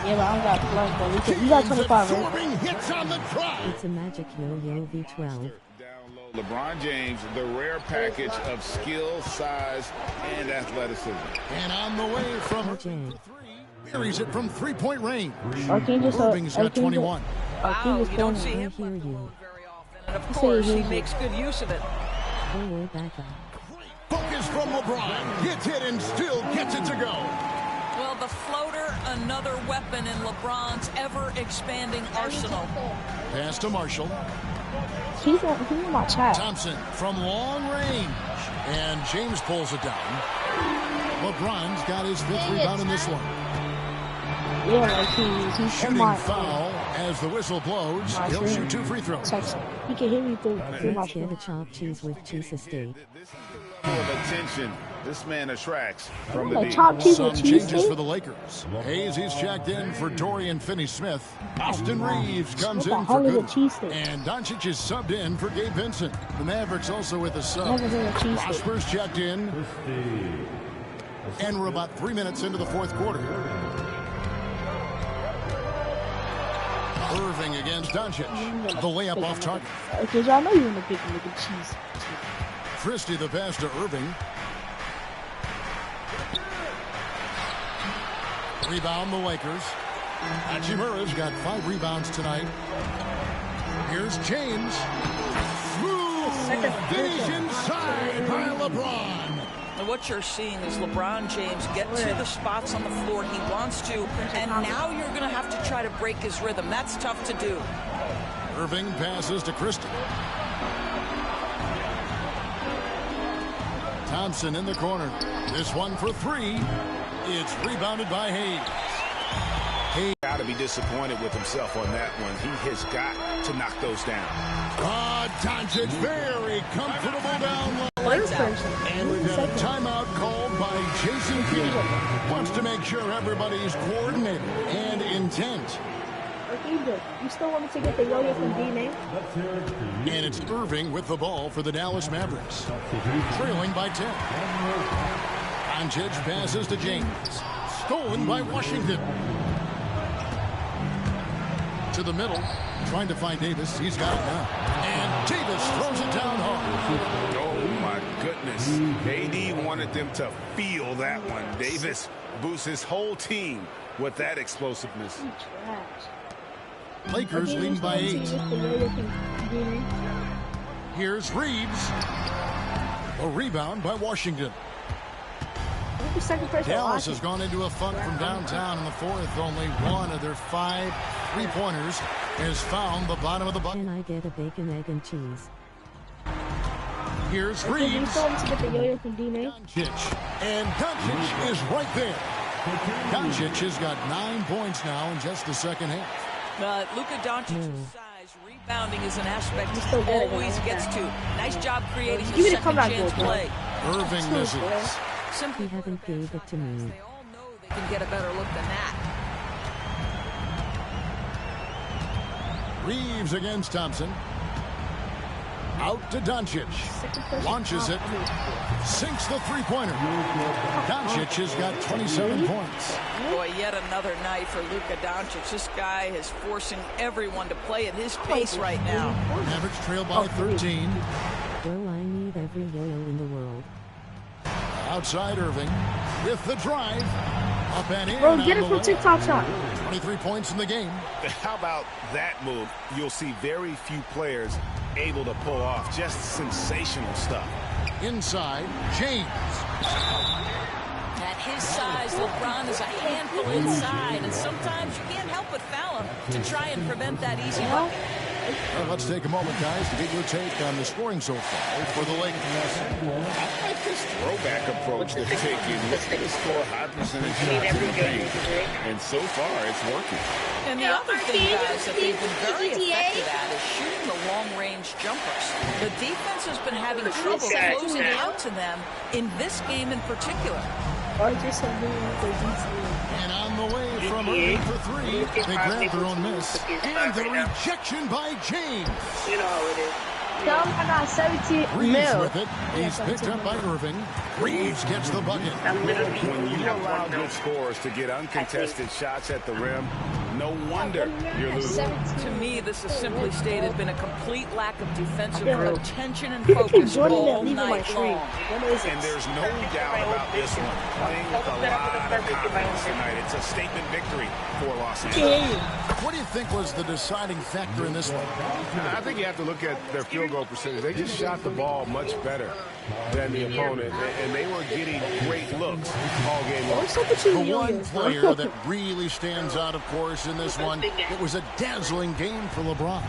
Yeah, but I don't got plus, bro. You got 25, right? Absorbing hits on the drive. It's a Magic Yo-Yo V12. LeBron James, the rare package of skill, size, and athleticism. And on the way from three, buries it from three-point range. Irving's got 21. Wow, you don't see him very often. And of course, he makes good use of it. Focus from LeBron. Gets it and still gets it to go. Well, the floater, another weapon in LeBron's ever-expanding arsenal. Pass to Marshall. He's in my chat. Thompson from long range. And James pulls it down. LeBron's got his fifth rebound in this one. Yeah, like he's shooting foul as the whistle blows. He'll shoot 2 free throws. He can hit me through my the chopped cheese with cheese steak. Full of attention. This man attracts from the deep. Some changes for the Lakers. Hayes, he's checked in for Dorian Finney-Smith. Austin Reeves comes in for Good. And Doncic is subbed in for Gabe Vincent. The Mavericks also with a sub. Prosper's checked in. And we're about 3 minutes into the fourth quarter. Irving against Doncic. The layup off target. Because I know you're in the big cheese. Christie the pass to Irving. Rebound the Lakers. Hachimura's got 5 rebounds tonight. Here's James. Smooth finish inside by LeBron. And what you're seeing is LeBron James get to the spots on the floor he wants to, and now you're going to have to try to break his rhythm. That's tough to do. Irving passes to Christie. Thompson in the corner. This one for 3. It's rebounded by Hayes. Hayes got to be disappointed with himself on that one. He has got to knock those down. Doncic very comfortable down low. And we've got a timeout called by Jason Kidd. Wants to make sure everybody's coordinated and intent. You still want me to get the yo-yo from D-Name? And it's Irving with the ball for the Dallas Mavericks. Trailing by 10. Doncic passes to James. Stolen by Washington. To the middle. Trying to find Davis. He's got it now. And Davis throws it down hard. Oh, my goodness. AD wanted them to feel that one. Davis boosts his whole team with that explosiveness. Lakers leading by 8. Here's Reeves. A rebound by Washington. Dallas has gone into a funk from downtown in the fourth. Only one of their 5 3-pointers has found the bottom of the bucket. Can I get a bacon, egg, and cheese? Here's Reeves. Doncic. And Doncic is right there. Doncic has got 9 points now in just the second half. Luka Doncic's size, rebounding is an aspect he always gets to. Nice job creating the second chance play. Irving misses. Simply haven't gave it to me. They all know they can get a better look than that. Reeves against Thompson. Out to Doncic. Launches it. Sinks the 3-pointer. Doncic has got 27 points. Boy, yet another night for Luka Doncic. This guy is forcing everyone to play at his pace right now. Average trail by 13. Well, I need every yo-yo in the world. Outside Irving with the drive. Up and in. Bro, get it from TikTok shot. 23 points in the game. How about that move? You'll see very few players able to pull off just sensational stuff. Inside, James. At his size, LeBron is a handful inside, and sometimes you can't help but foul him to try and prevent that easy bucket. Well, let's take a moment, guys, to get your take on the scoring so far for the Lakers. I like this throwback approach they're taking. Looking to score high percentage shots in the paint. And so far, it's working. And the other thing, guys, that they've been very effective at is shooting the long-range jumpers. The defense has been having trouble closing out to them in this game in particular. And on the way from Irving for 3, they grab their own miss. And the rejection by James. You know how it is. I got 17 Reeves with it. He's picked up by Irving. Reeves gets the bucket. When you allow good scorers to get uncontested shots at the rim, No wonder you're losing. To me, this has simply stated been a complete lack of defensive Yeah. attention and People keep focus joining all and leaving my night stream. long. What is it? And there's no doubt about this one. Playing with a lot of confidence tonight. It's a statement victory for Los Angeles. What do you think was the deciding factor in this one? I think you have to look at their field goal percentage. They just shot the ball much better than the opponent, and they were getting great looks all game long. What's up with you, The one youngins? player that really stands out, of course, in this one, it was a dazzling game for LeBron.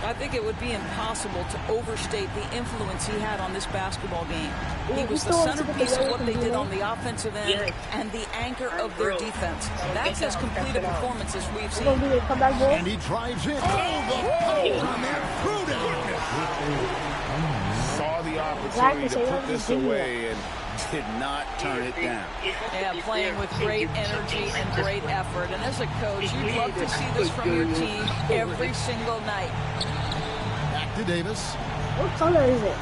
I think it would be impossible to overstate the influence he had on this basketball game. He was the centerpiece of what they did on the offensive end and the anchor of their defense. That's as complete a performance as we've seen. Gonna do a comeback goal? And he drives in. Oh, the power on that threw down. Saw the opportunity to put this away and did not turn it down. Yeah, playing with great energy and great effort. And as a coach, you'd love to see this from your team every single night. Back to Davis. What color is it?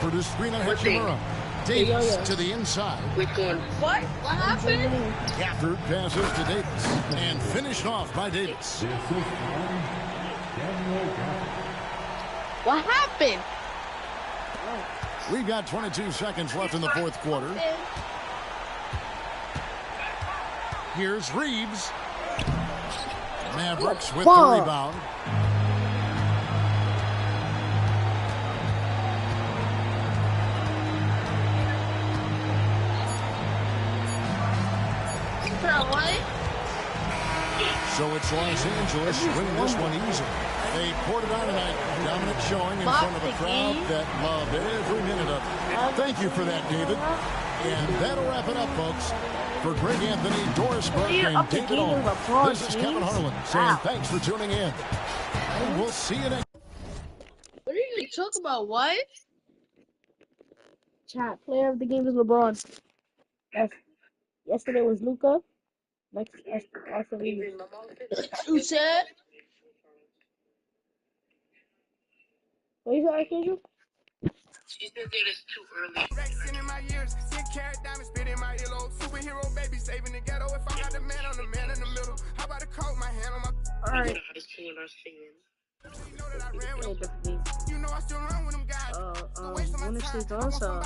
For the screen on Hachimura. Davis to the inside. What happened? Third passes to Davis. And finished off by Davis. What happened? We've got 22 seconds left in the fourth quarter. Here's Reeves. Mavericks with the rebound. So it's Los Angeles winning this one easily. They poured it on tonight. Dominant showing in front of a crowd that loved every minute of it. Thank you for that, David. And that'll wrap it up, folks. For Greg Anthony, Doris Burke, and David Olin, this is Kevin Harlan saying thanks for tuning in. And we'll see you next. What are you going to talk about? What? Chat. Player of the game is LeBron. Yesterday was Luka. Next, after Reeves. Who said? What you say, Archangel? She said that it's too early. In my years, 10 carat diamonds spit in my earlobe. Superhero baby saving the ghetto. If I'm not the man, I'm the man in the middle. How about a coat, my hand on my. Alright. You know that I ran with them. You know I still run with them guys. When is she going, so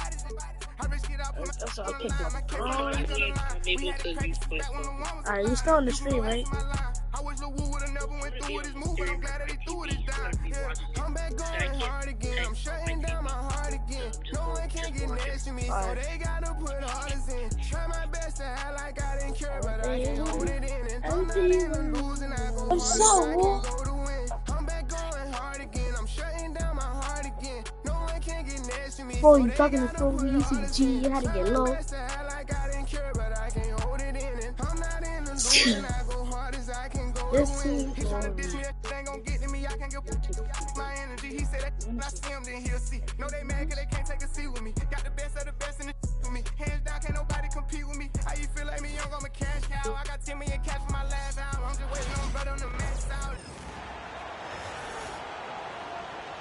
that's all I picked up. Alright, you still on the stream, right? I wish the Woo would've never went through with his move, but I'm glad that he threw it down. Yeah. I'm back going hard again. I'm shutting down my heart again. No one can get next to me, so they gotta put orders in. Try my best to act like I didn't care, but I can't hold it in. And I'm not even losing, I go I'm so go to win. I'm back going hard again. I'm shutting down my heart again. No one can get next to me. Bro, you talking to Phil UCG, you had to get low. This team my energy, he said that I see him, then he'll see. No, they mad cause they can't take a seat with me. Got the best of the best in the with me. Hands down, can't nobody compete with me. How you feel like me young, I'm a cash cow. I got 10 million cash for my last album. I'm just waiting on brother on the max out.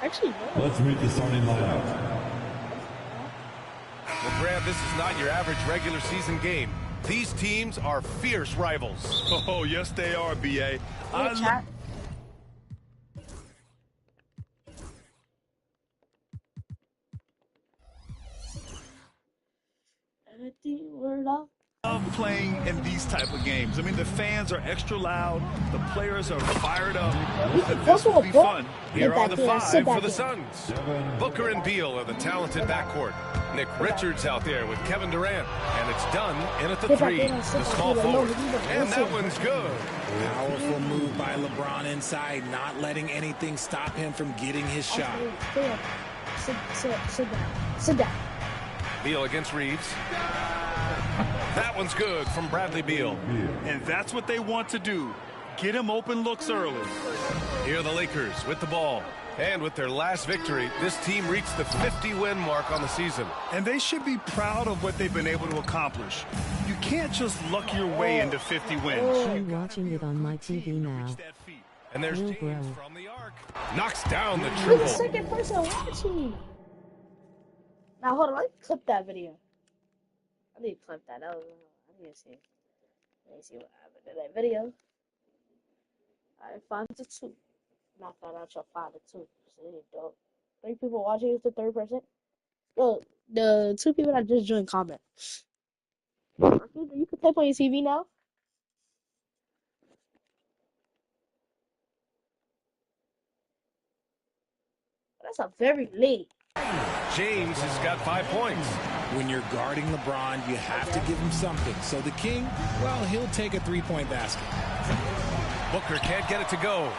actually no. Let's meet the starting lineup. Well, Brad, this is not your average regular season game. These teams are fierce rivals. Oh, yes, they are, B.A. Chat. Love playing in these type of games. I mean, the fans are extra loud. The players are fired up. This will be fun. Here are the five for the Suns. Booker and Beal are the talented backcourt. Nick Richards out there with Kevin Durant. And it's done in at the three. The small forward. And that one's good. Powerful move by LeBron inside, not letting anything stop him from getting his shot. Sit down. Beal against Reeves. That one's good from Bradley Beal. And that's what they want to do. Get him open looks early. Here are the Lakers with the ball. And with their last victory, this team reached the 50-win mark on the season. And they should be proud of what they've been able to accomplish. You can't just luck your way into 50 wins. I'm watching it on my TV now. And there's Real James bro. from the arc. Knocks down the You're the triple. second person watching. Now hold on, let me clip that video. I need to clip that. I need to see what happened to that video. Alright, 5-2. Knock that out your 5-2. See, dope. 3 people watching is the 3rd person. Yo, the 2 people that just joined comment. You can type on your TV now. That's a very late. James has got 5 points. When you're guarding LeBron, you have to give him something. So the King, well, he'll take a 3-point basket. Booker can't get it to go.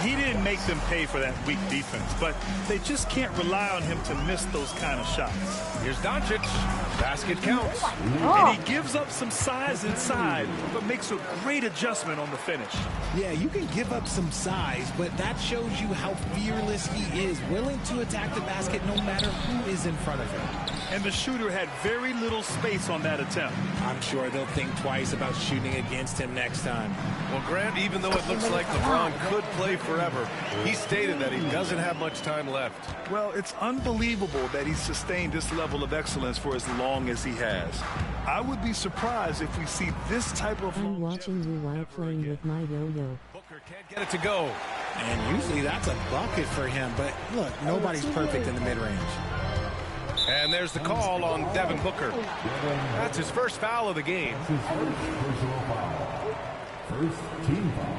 He didn't make them pay for that weak defense, but they just can't rely on him to miss those kind of shots. Here's Doncic. Basket counts. And he gives up some size inside, but makes a great adjustment on the finish. Yeah, you can give up some size, but that shows you how fearless he is, willing to attack the basket no matter who is in front of him. And the shooter had very little space on that attempt. I'm sure they'll think twice about shooting against him next time. Well, Grant, even though it looks like LeBron could play forever, he stated that he doesn't have much time left. Well, it's unbelievable that he's sustained this level of excellence for as long as he has. I would be surprised if we see this type of... I'm watching you while playing with my yo-yo. Booker can't get it to go. And usually that's a bucket for him, but look, nobody's perfect in the mid-range. And there's the call on Devin Booker. That's his first foul of the game. First team foul.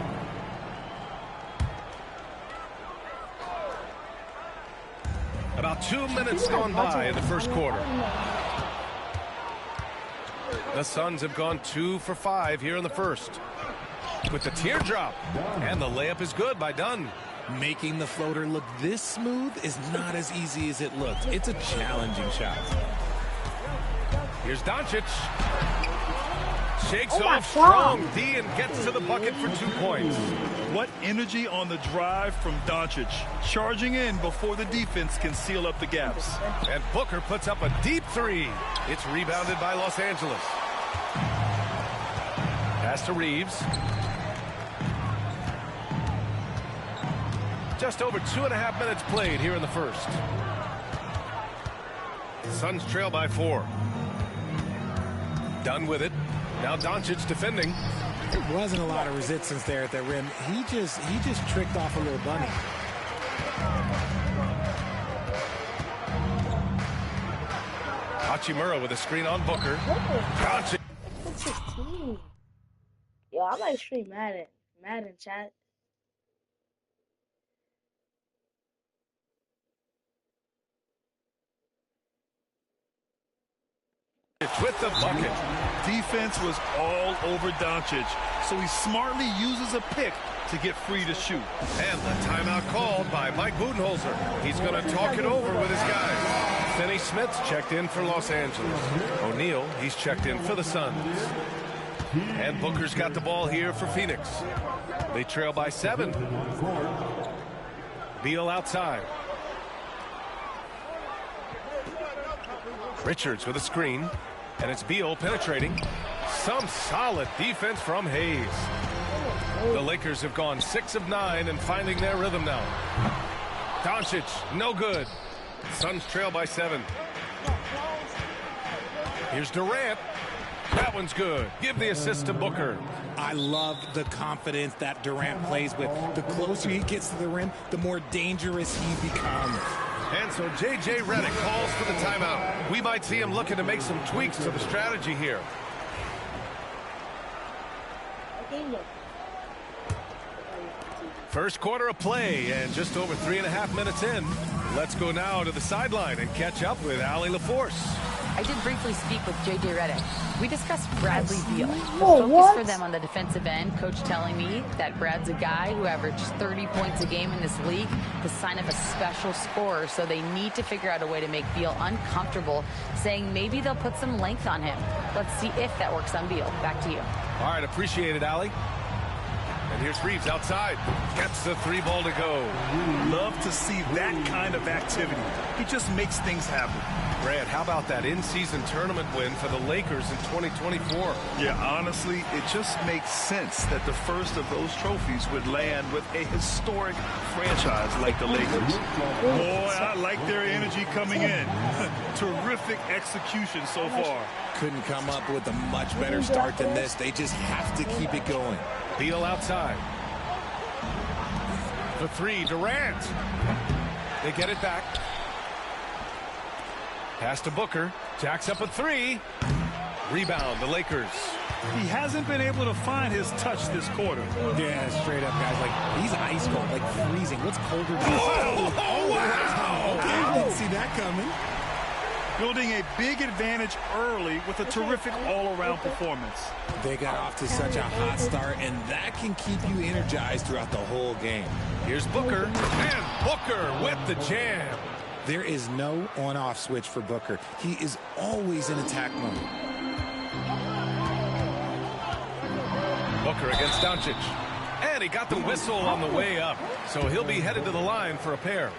About 2 minutes gone by in the first quarter. The Suns have gone 2 for 5 here in the first. With the teardrop. And the layup is good by Dunn. Making the floater look this smooth is not as easy as it looked. It's a challenging shot. Here's Doncic. Shakes off strong D and gets to the bucket for 2 points. What energy on the drive from Doncic. Charging in before the defense can seal up the gaps. And Booker puts up a deep 3. It's rebounded by Los Angeles. Pass to Reeves. Just over 2.5 minutes played here in the first. Suns trail by 4. Done with it. Now Doncic defending. There wasn't a lot of resistance there at the rim. He just tricked off a little bunny. Hachimura with a screen on Booker. Doncic. That's his team. Yo, I like stream Madden chat. With the bucket. Defense was all over Doncic, so he smartly uses a pick to get free to shoot. And the timeout called by Mike Budenholzer. He's going to talk it over with his guys. Finney Smith's checked in for Los Angeles. O'Neal, he's checked in for the Suns. And Booker's got the ball here for Phoenix. They trail by 7. Beal outside. Richards with a screen. And it's Beal penetrating. Some solid defense from Hayes. The Lakers have gone 6 of 9 and finding their rhythm now. Doncic, no good. Suns trail by 7. Here's Durant. That one's good. Give the assist to Booker. I love the confidence that Durant plays with. The closer he gets to the rim, the more dangerous he becomes. And so J.J. Redick calls for the timeout. We might see him looking to make some tweaks to the strategy here. First quarter of play and just over 3.5 minutes in. Let's go now to the sideline and catch up with Allie LaForce. I did briefly speak with J.J. Redick. We discussed Bradley Beal. The focus for them on the defensive end, coach telling me that Brad's a guy who averages 30 points a game in this league, the sign of a special scorer, so they need to figure out a way to make Beal uncomfortable, saying maybe they'll put some length on him. Let's see if that works on Beal. Back to you. All right, appreciate it, Allie. And here's Reeves outside. Gets the 3 ball to go. Love to see that kind of activity. He just makes things happen. Brad, how about that in-season tournament win for the Lakers in 2024? Yeah, honestly, it just makes sense that the first of those trophies would land with a historic franchise like the Lakers. Boy, I like their energy coming in. Terrific execution so far. Couldn't come up with a much better start than this. They just have to keep it going. Beal outside. The three, Durant. They get it back. Pass to Booker. Jacks up a three. Rebound, the Lakers. He hasn't been able to find his touch this quarter. Yeah, straight up, guys. Like, he's ice cold, like freezing. What's colder than wow. Okay, I didn't see that coming. Building a big advantage early with a terrific all-around performance. They got off to such a hot start, and that can keep you energized throughout the whole game. Here's Booker, and Booker with the jam. There is no on-off switch for Booker. He is always in attack mode. Booker against Doncic. And he got the whistle on the way up. So he'll be headed to the line for a pair.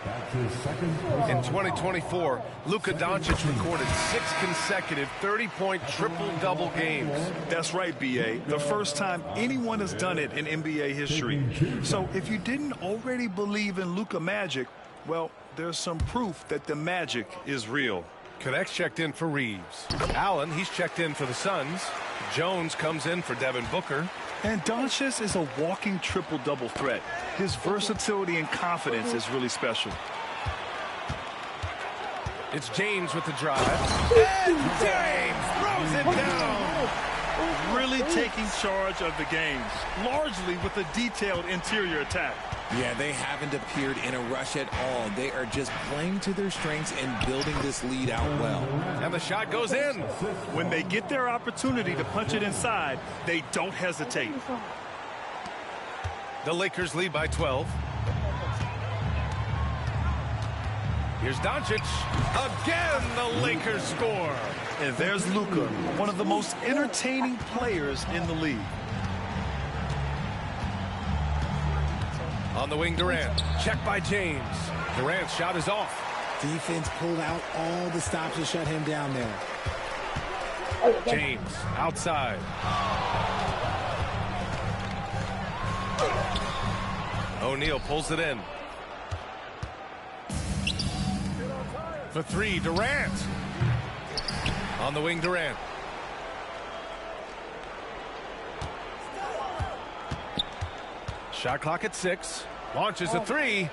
In 2024, Luka Doncic recorded 6 consecutive 30-point triple-double games. That's right, B.A. The first time anyone has done it in NBA history. So if you didn't already believe in Luka Magic, well, there's some proof that the magic is real. Connects checked in for Reeves. Allen, he's checked in for the Suns. Jones comes in for Devin Booker. And Doncic is a walking triple-double threat. His versatility and confidence is really special. It's James with the drive. And James throws it down. Really taking charge of the games, largely with a detailed interior attack. Yeah, they haven't appeared in a rush at all. They are just playing to their strengths and building this lead out well. And the shot goes in. When they get their opportunity to punch it inside, they don't hesitate. The Lakers lead by 12. Here's Doncic. Again, the Lakers score. And there's Luka, one of the most entertaining players in the league. On the wing, Durant. Check by James. Durant's shot is off. Defense pulled out all the stops to shut him down there. James outside. O'Neal pulls it in. For three, Durant. On the wing, Durant. Shot clock at 6. Launches a three.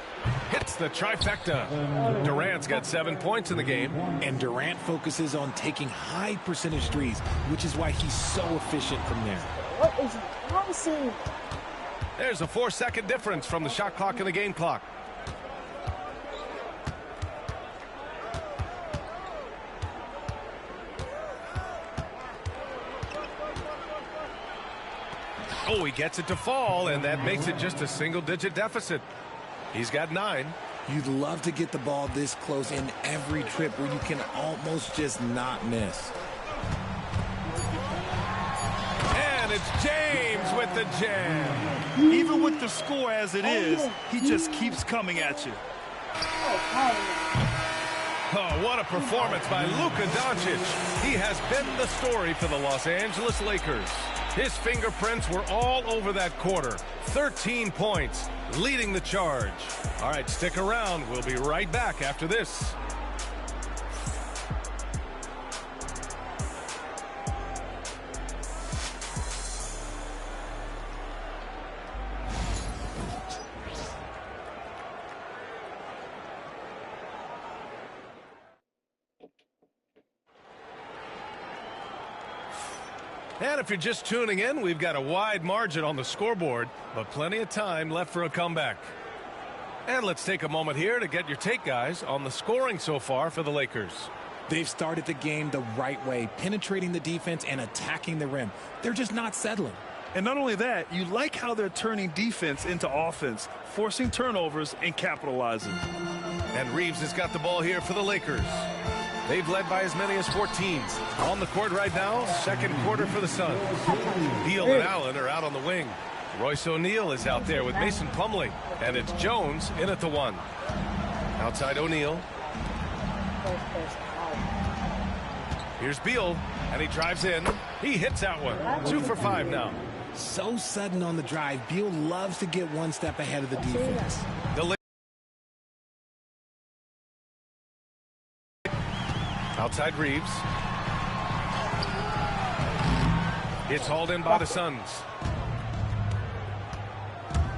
Hits the trifecta. Durant's got 7 points in the game. And Durant focuses on taking high percentage threes, which is why he's so efficient from there. What is passing? There's a 4-second difference from the shot clock and the game clock. Oh, he gets it to fall, and that makes it just a single-digit deficit. He's got 9. You'd love to get the ball this close in every trip where you can almost just not miss. And it's James with the jam. Even with the score as it is, he just keeps coming at you. Oh, what a performance by Luka Doncic. He has been the story for the Los Angeles Lakers. His fingerprints were all over that quarter. 13 points, leading the charge. All right, stick around. We'll be right back after this. And if you're just tuning in, we've got a wide margin on the scoreboard, but plenty of time left for a comeback. And let's take a moment here to get your take, guys, on the scoring so far for the Lakers. They've started the game the right way, penetrating the defense and attacking the rim. They're just not settling. And not only that, you like how they're turning defense into offense, forcing turnovers and capitalizing. And Reeves has got the ball here for the Lakers. They've led by as many as 14. On the court right now, second quarter for the Suns. Beal and Allen are out on the wing. Royce O'Neal is out there with Mason Plumlee. And it's Jones in at the 1. Outside O'Neal. Here's Beal, and he drives in. He hits that one. 2 for 5 now. So sudden on the drive. Beal loves to get one step ahead of the defense. Outside Reeves. It's hauled in by the Suns.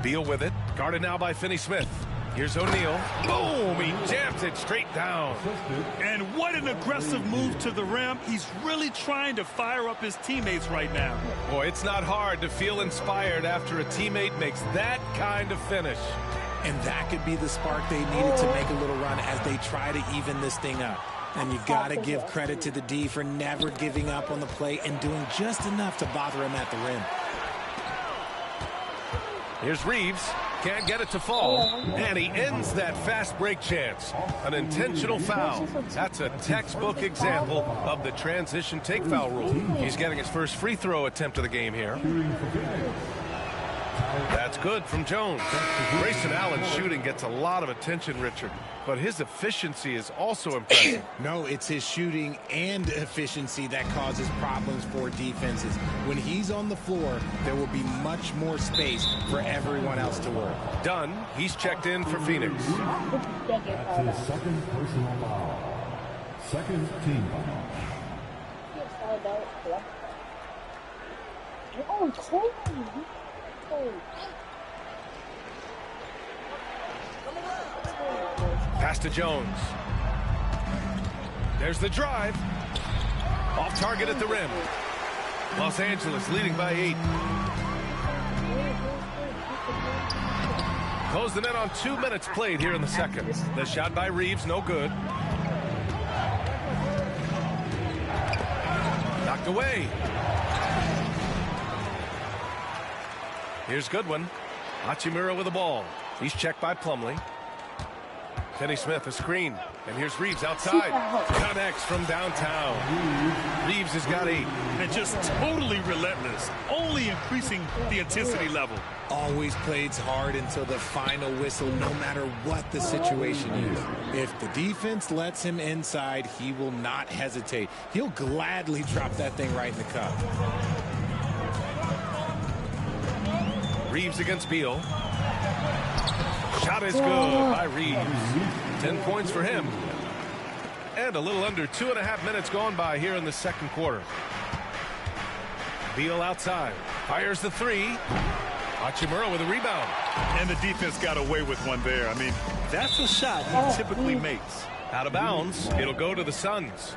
Beal with it. Guarded now by Finney Smith. Here's O'Neal. Boom! He jams it straight down. And what an aggressive move to the rim. He's really trying to fire up his teammates right now. Boy, it's not hard to feel inspired after a teammate makes that kind of finish. And that could be the spark they needed to make a little run as they try to even this thing up. And you got to give credit to the D for never giving up on the play and doing just enough to bother him at the rim. Here's Reeves. Can't get it to fall. And he ends that fast break chance. An intentional foul. That's a textbook example of the transition take foul rule. He's getting his first free throw attempt of the game here. That's good from Jones. Grayson Allen's shooting gets a lot of attention, Richard, but his efficiency is also impressive. No, it's his shooting and efficiency that causes problems for defenses. When he's on the floor, there will be much more space for everyone else to work. Dunn, he's checked in for Phoenix. That's his second personal foul. Second team foul. Oh, cool. Pass to Jones. There's the drive. Off target at the rim. Los Angeles leading by 8. Close the net on 2 minutes played here in the second. The shot by Reeves, no good. Knocked away. Here's Goodwin. Hachimura with the ball. He's checked by Plumlee. Finney Smith, a screen. And here's Reeves outside. Connects from downtown. Reeves has got 8. And just totally relentless. Only increasing the intensity level. Always plays hard until the final whistle, no matter what the situation is. If the defense lets him inside, he will not hesitate. He'll gladly drop that thing right in the cup. Reeves against Beal. Shot is good by Reeves. 10 points for him. And a little under 2.5 minutes gone by here in the second quarter. Beal outside. Fires the 3. Hachimura with a rebound. And the defense got away with one there. I mean, that's a shot he typically makes. Out of bounds. It'll go to the Suns.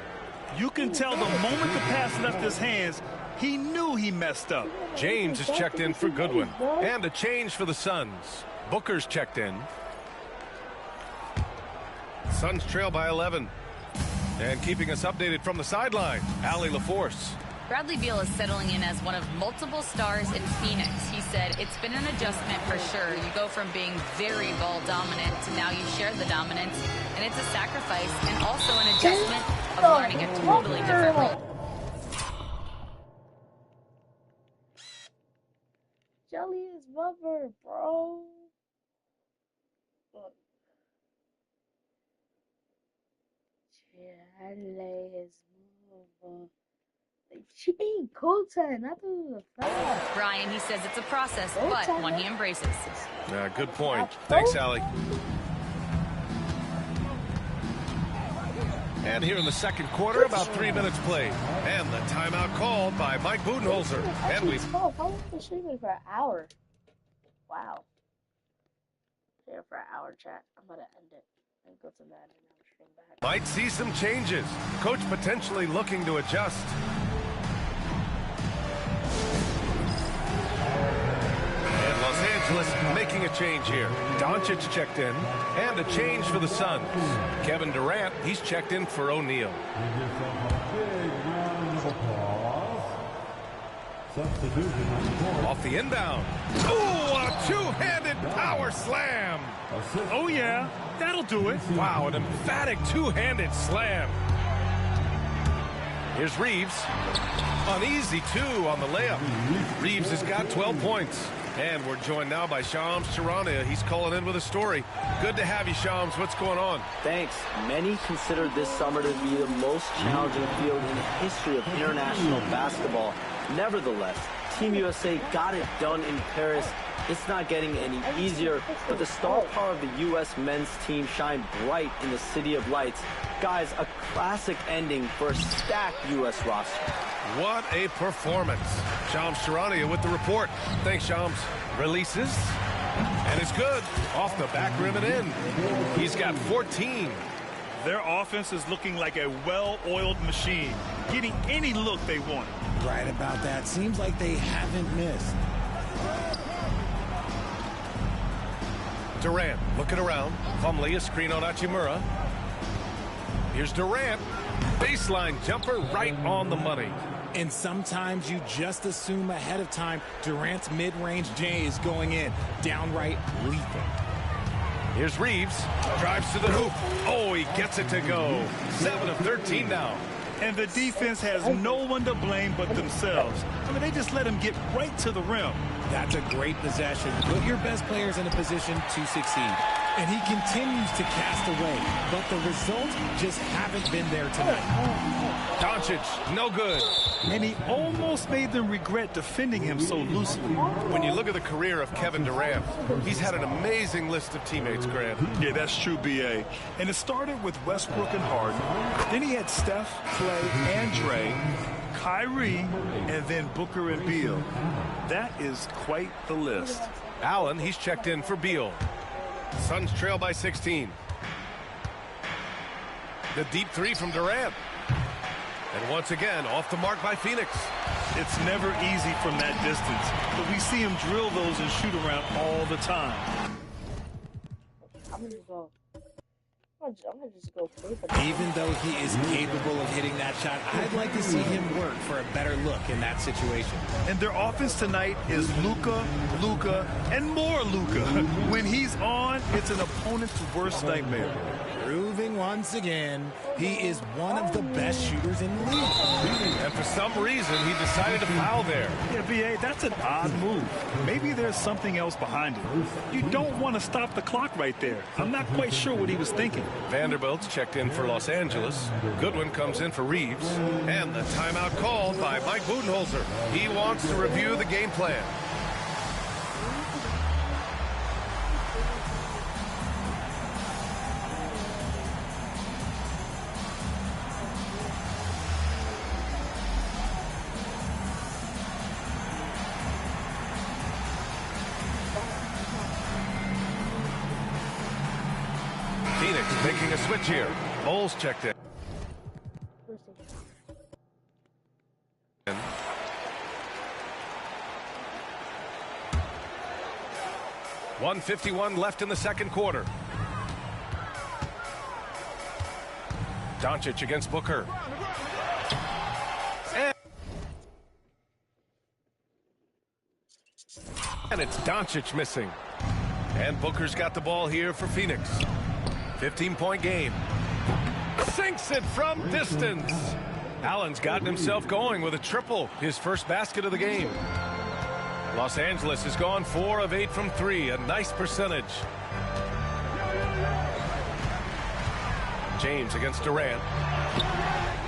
You can tell the moment the pass left his hands, he knew he messed up. James is checked in for Goodwin. And a change for the Suns. Booker's checked in. Suns trail by 11. And keeping us updated from the sideline, Allie LaForce. Bradley Beal is settling in as one of multiple stars in Phoenix. He said, it's been an adjustment for sure. You go from being very ball dominant to now you share the dominance. And it's a sacrifice and also an adjustment of learning a totally different role. Jelly is rubber, bro. Jelly is rubber. She being Colton. I thought it was a foul. Brian, he says it's a process, but one he embraces. Good point. Thanks, Allie. And here in the second quarter, about 3 minutes played. And the timeout called by Mike Budenholzer. And we've... How long been streaming for an hour? Wow. Here for an hour, chat. I'm going to end it and go to that and then stream back. Might see some changes. Coach potentially looking to adjust. And Los Angeles making a change here. Doncic checked in. And a change for the Suns. Kevin Durant, he's checked in for O'Neal. Off the inbound. Oh, a two-handed power slam. Oh, yeah. That'll do it. Wow, an emphatic two-handed slam. Here's Reeves. An easy 2 on the layup. Reeves has got 12 points. And we're joined now by Shams Charania. He's calling in with a story. Good to have you, Shams. What's going on? Thanks. Many consider this summer to be the most challenging field in the history of international basketball. Nevertheless, Team USA got it done in Paris. It's not getting any easier, but the star power of the U.S. men's team shined bright in the City of Lights. Guys, a classic ending for a stacked U.S. roster. What a performance. Shams Charania with the report. Thanks, Shams. Releases. And it's good. Off the back rim and in. He's got 14. Their offense is looking like a well-oiled machine, getting any look they want. Right about that. Seems like they haven't missed. Durant looking around. Plumlee, a screen on Hachimura. Here's Durant. Baseline jumper right on the money. And sometimes you just assume ahead of time Durant's mid-range J is going in. Downright lethal. Here's Reeves. Drives to the hoop. Oh, he gets it to go. 7 of 13 now. And the defense has no one to blame but themselves. I mean, they just let him get right to the rim. That's a great possession. Put your best players in a position to succeed. And he continues to cast away, but the results just haven't been there tonight. Doncic, no good. And he almost made them regret defending him so loosely. When you look at the career of Kevin Durant, he's had an amazing list of teammates, Grant. Yeah, that's true, B.A. And it started with Westbrook and Harden. Then he had Steph, Clay, and Dre, Kyrie, and then Booker and Beal. That is quite the list. Allen, he's checked in for Beal. Suns trail by 16. The deep three from Durant. And once again, off the mark by Phoenix. It's never easy from that distance, but we see him drill those and shoot around all the time. I'm gonna go. I'm gonna just go play for Even though he is capable of hitting that shot, I'd like to see him work for a better look in that situation. And their offense tonight is Luka, and more Luka. When he's on, it's an opponent's worst nightmare. Proving once again, he is one of the best shooters in the league. And for some reason, he decided to foul there. Yeah, B.A., that's an odd move. Maybe there's something else behind it. You don't want to stop the clock right there. I'm not quite sure what he was thinking. Vanderbilt's checked in for Los Angeles. Goodwin comes in for Reeves. And the timeout called by Mike Budenholzer. He wants to review the game plan. Phoenix making a switch here. Bowles checked in. 1:51 left in the second quarter. Doncic against Booker. And it's Doncic missing. And Booker's got the ball here for Phoenix. 15-point game. Sinks it from distance. Allen's gotten himself going with a triple, his first basket of the game. Los Angeles has gone 4 of 8 from 3, a nice percentage. James against Durant.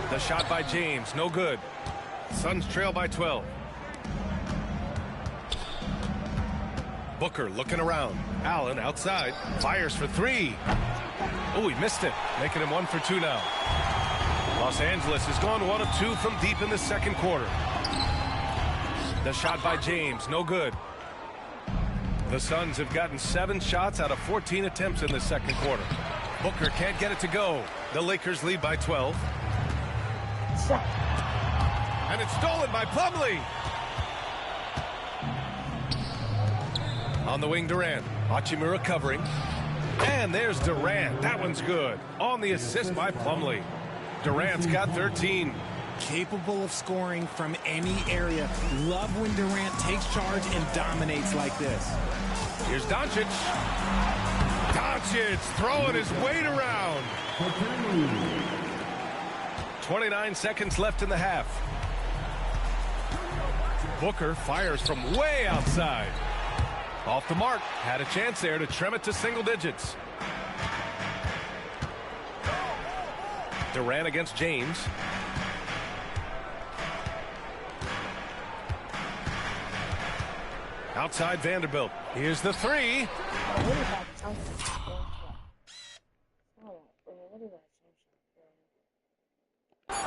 The shot by James, no good. Suns trail by 12. Booker looking around. Allen outside, fires for 3. Oh, he missed it, making him 1 for 2 now. Los Angeles has gone 1 of 2 from deep in the second quarter. The shot by James, no good. The Suns have gotten 7 shots out of 14 attempts in the second quarter. Booker can't get it to go. The Lakers lead by 12. And it's stolen by Plumlee. On the wing, Durant. Hachimura covering. And there's Durant. That one's good. On the assist by Plumlee. Durant's got 13. Capable of scoring from any area. Love when Durant takes charge and dominates like this. Here's Doncic. Doncic throwing his weight around. 29 seconds left in the half. Booker fires from way outside. Off the mark. Had a chance there to trim it to single digits. Durant against James. Outside Vanderbilt. Here's the 3.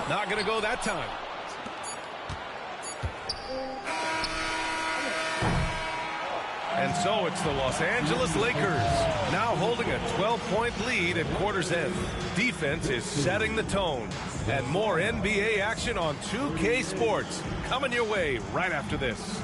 Not going to go that time. And so it's the Los Angeles Lakers now holding a 12-point lead at quarter's end. Defense is setting the tone. And more NBA action on 2K Sports coming your way right after this.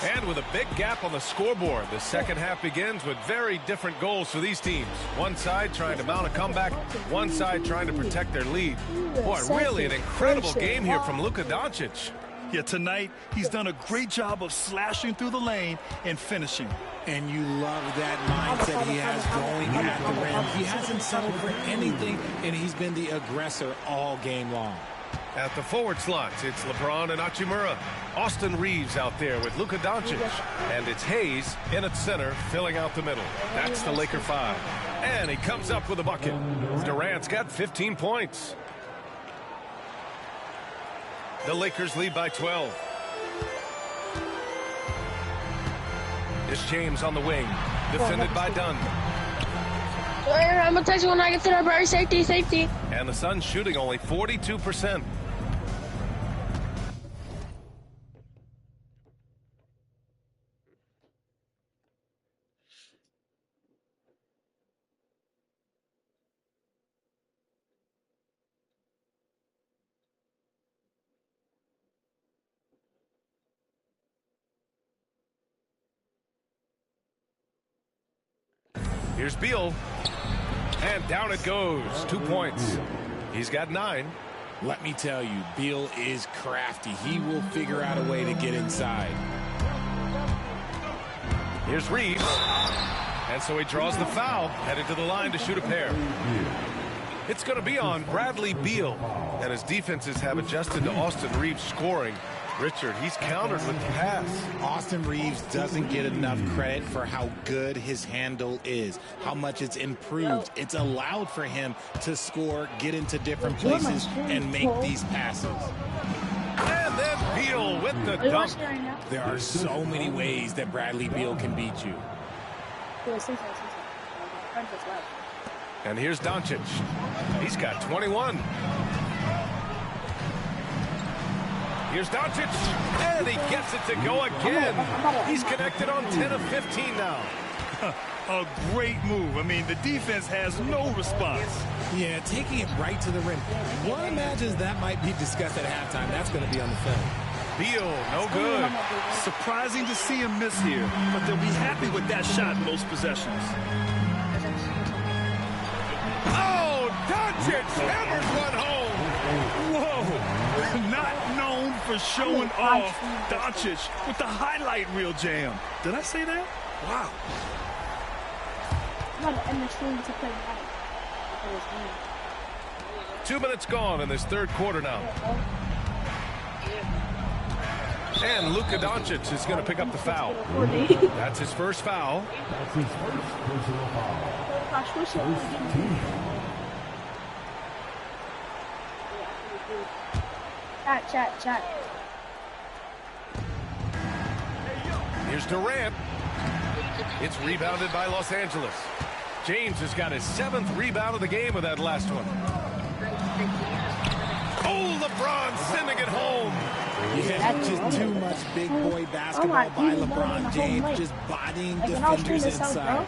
And with a big gap on the scoreboard, the second half begins with very different goals for these teams. One side trying to mount a comeback, one side trying to protect their lead. Boy, really an incredible game here from Luka Doncic. Yeah, tonight he's done a great job of slashing through the lane and finishing. And you love that mindset he has going at the rim. He hasn't settled for anything, and he's been the aggressor all game long. At the forward slots, it's LeBron and Hachimura. Austin Reeves out there with Luka Doncic. And it's Hayes in at center, filling out the middle. That's the Laker 5. And he comes up with a bucket. Durant's got 15 points. The Lakers lead by 12. It's James on the wing, defended by Dunn. I'm going to text you when I get to the bar. Safety, safety. And the Suns shooting only 42%. Here's Beal. And down it goes. 2 points. He's got 9. Let me tell you, Beal is crafty. He will figure out a way to get inside. Here's Reeves. And so he draws the foul, headed to the line to shoot a pair. It's going to be on Bradley Beal. And his defenses have adjusted to Austin Reeves scoring. Richard, he's countered with the pass. Austin Reeves doesn't get enough credit for how good his handle is, how much it's improved. It's allowed for him to score, get into different places, and make these passes. And then Beal with the dunk. There are so many ways that Bradley Beal can beat you. And here's Doncic. He's got 21. Here's Doncic, and he gets it to go again. He's connected on 10 of 15 now. A great move. I mean, the defense has no response. Yeah, taking it right to the rim. One imagines that might be discussed at halftime. That's going to be on the film. Beal, no good. Surprising to see him miss here, but they'll be happy with that shot most possessions. Oh, Doncic hammers one home. Whoa. Not known for showing off. Doncic with the highlight reel jam. Did I say that? Wow. 2 minutes gone in this third quarter now. And Luka Doncic is going to pick up the foul. That's his first foul. That's his first personal foul. Chat. Here's Durant. It's rebounded by Los Angeles. James has got his 7th rebound of the game with that last one. Oh, LeBron sending it home. Yeah, just too much big boy basketball by LeBron James, just bodying defenders inside.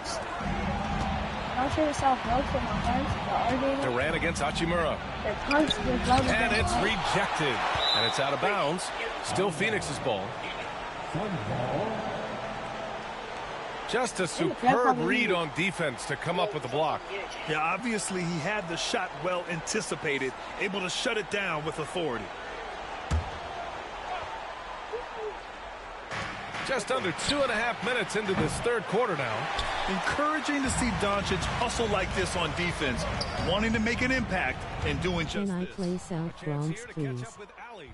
Durant against Hachimura. And it's rejected. And it's out of bounds. Still Phoenix's ball. Just a superb read on defense to come up with the block. Yeah, obviously he had the shot well anticipated, able to shut it down with authority. Just under 2.5 minutes into this third quarter now. Encouraging to see Doncic hustle like this on defense, wanting to make an impact and doing just Can I this. play South Bronx, please?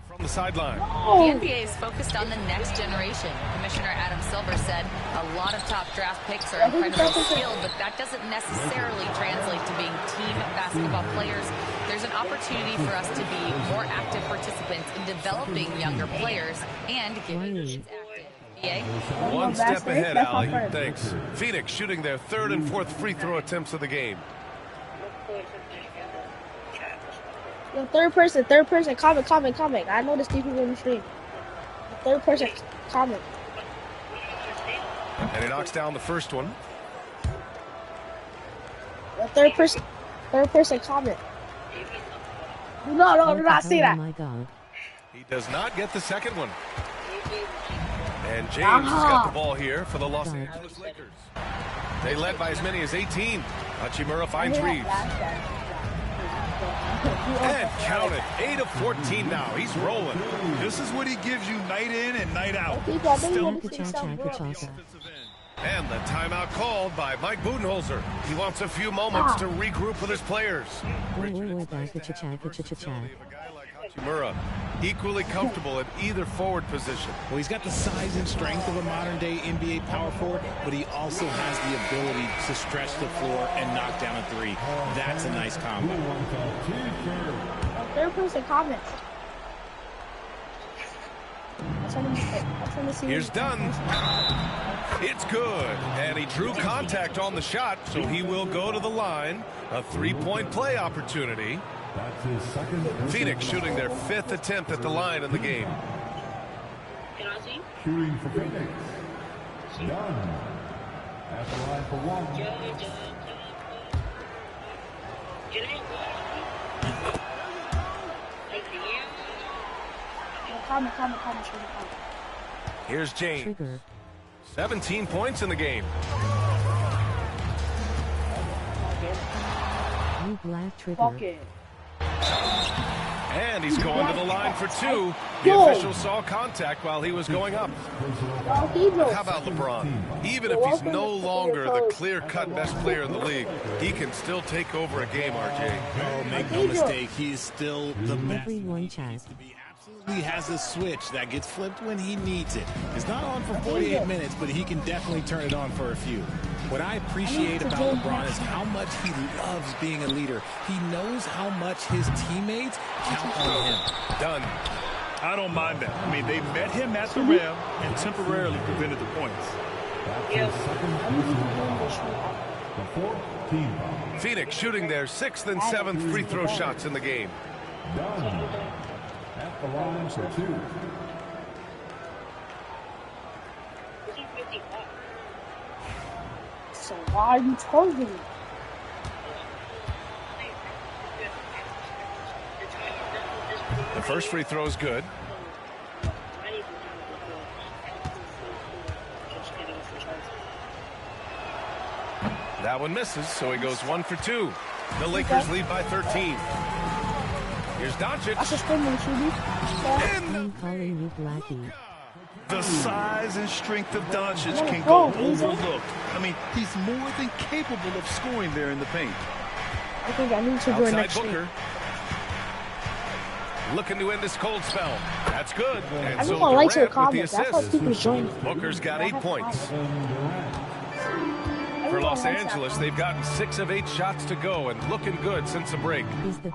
From the sideline. The NBA is focused on the next generation. Commissioner Adam Silver said a lot of top draft picks are incredibly skilled, but that doesn't necessarily translate to being team basketball players. There's an opportunity for us to be more active participants in developing younger players and giving kids active. One step ahead, Allie. Thanks. Phoenix shooting their third and fourth free throw attempts of the game. Yo, third person, comment. I know this people in the stream. Third person, comment. And he knocks down the first one. Yo, third person, comment. No, do not say that. Oh my God. He does not get the second one. And James has got the ball here for the Los Angeles Lakers. They led by as many as 18. Hachimura finds Reeves. And count it, 8 of 14 now. He's rolling. This is what he gives you night in and night out. And the timeout called by Mike Budenholzer. He wants a few moments to regroup with his players. Hachimura, equally comfortable at either forward position. Well, he's got the size and strength of a modern-day NBA power forward, but he also has the ability to stretch the floor and knock down a three. That's a nice combo. Third person comments. Here's Dunn. It's good. And he drew contact on the shot, so he will go to the line. A three-point play opportunity. That's his second. Phoenix shooting their fifth attempt at the line in the game. Shooting for Phoenix. Dunn. At the line for one. Comment. Here's James. 17 points in the game. You black trigger. And he's going to the line for two. The official saw contact while he was going up. How about LeBron? Even if he's no longer the clear-cut best player in the league, he can still take over a game, RJ. Oh, make no mistake, he is still the best. Everyone chat. He has a switch that gets flipped when he needs it. It's not on for 48 minutes, but he can definitely turn it on for a few. What I appreciate about LeBron is how much he loves being a leader. He knows how much his teammates count on him. Done. I don't mind that. I mean, they met him at the rim and temporarily prevented the points. Phoenix shooting their sixth and seventh free throw shots in the game. Dunn. At the line for two. So why are you telling me? The first free throw is good. That one misses, so he goes 1 for 2. The Lakers lead by 13. Here's Doncic. I'm calling you Blackie. The size and strength of Doncic can go overlooked. I mean, he's more than capable of scoring there in the paint. I think I need to go next Booker. Looking to end this cold spell. That's good. And so Everyone likes your Durant with the comments. That's how assist. people join. Booker's got 8 points. For Los Angeles, they've gotten 6 of 8 shots to go and looking good since the break. The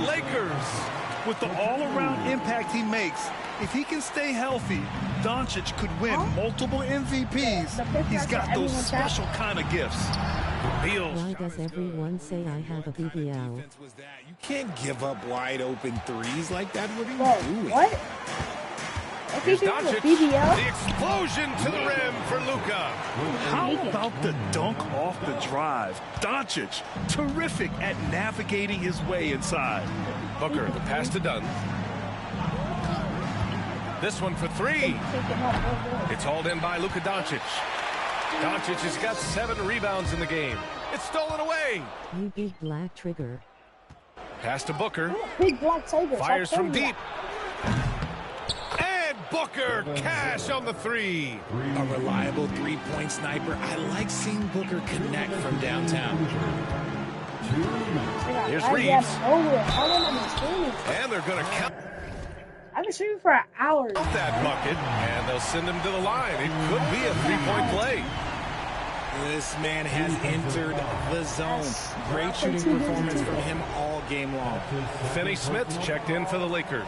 Lakers. With the all-around impact he makes, if he can stay healthy, Doncic could win multiple MVPs. He's got those special kind of gifts. Why does everyone say I have a BBL? You can't give up wide open threes like that. What are you doing? What? Here's Doncic. The explosion to the rim for Luka. How about the dunk off the drive? Doncic, terrific at navigating his way inside. Booker, the pass to Dunn. This one for 3. It's hauled in by Luka Doncic. Doncic has got 7 rebounds in the game. It's stolen away. You big black trigger. Pass to Booker. Big black tiger. Fires from deep. And Booker, cash on the three. A reliable three-point sniper. I like seeing Booker connect from downtown. Here's Reeves. And they're going to count. I've been streaming for hours. That bucket, and they'll send him to the line. It could be a three-point play. This man has entered the zone. Great shooting performance from him all game long. Finney Smith checked in for the Lakers.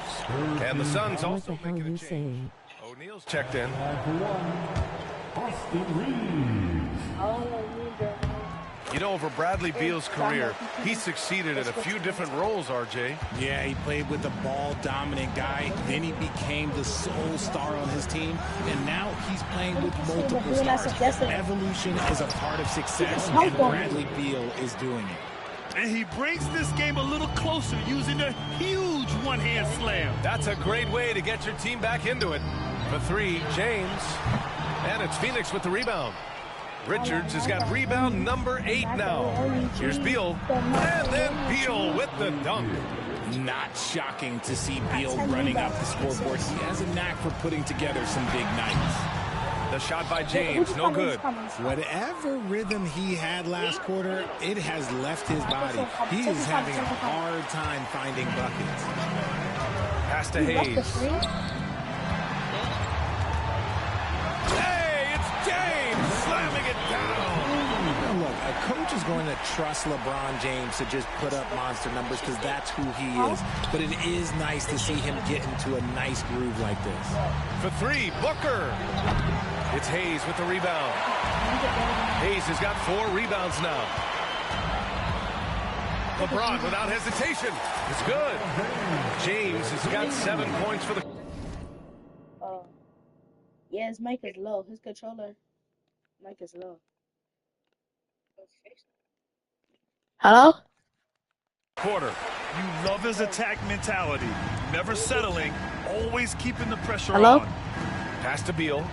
And the Suns also making a change. O'Neal's checked in. Austin Reeves. You know, over Bradley Beal's career, he succeeded in a few different roles, RJ. Yeah, he played with a ball-dominant guy. Then he became the sole star on his team. And now he's playing with multiple stars. Evolution is a part of success, and Bradley Beal is doing it. And he brings this game a little closer using a huge one-hand slam. That's a great way to get your team back into it. For three, James. And it's Phoenix with the rebound. Richards has got rebound number 8 now. Here's Beal. And then Beal with the dunk. Not shocking to see Beal running up the scoreboard. He has a knack for putting together some big nights. The shot by James, no good. Whatever rhythm he had last quarter, it has left his body. He is having a hard time finding buckets. Pass to Hayes. Hey, it's James slamming it down. Look, a coach is going to trust LeBron James to just put up monster numbers because that's who he is. But it is nice to see him get into a nice groove like this. For three, Booker. It's Hayes with the rebound. Hayes has got 4 rebounds now. LeBron without hesitation. It's good. James has got 7 points for the... Yeah, his mic is low. His controller mic is low. Hello? Quarter. You love his attack mentality. Never settling. Always keeping the pressure Hello? on. Pass to Beal.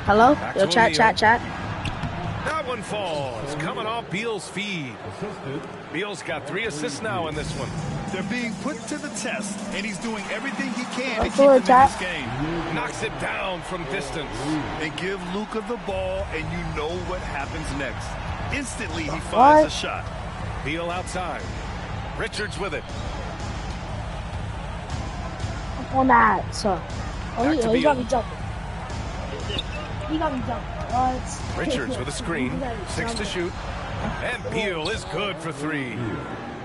Hello? Back Yo, to chat. That one falls. Coming off Beal's feed. Beal's got 3 assists now in this one. They're being put to the test, and he's doing everything he can to keep them in this game. Knocks it down from distance. They give Luka the ball, and you know what happens next. Instantly, he finds a shot. Beal outside. Richards with it. On that, so. He got me jumping. He got me jumping. What? Richards with a screen. 6 to shoot. And Beal is good for 3.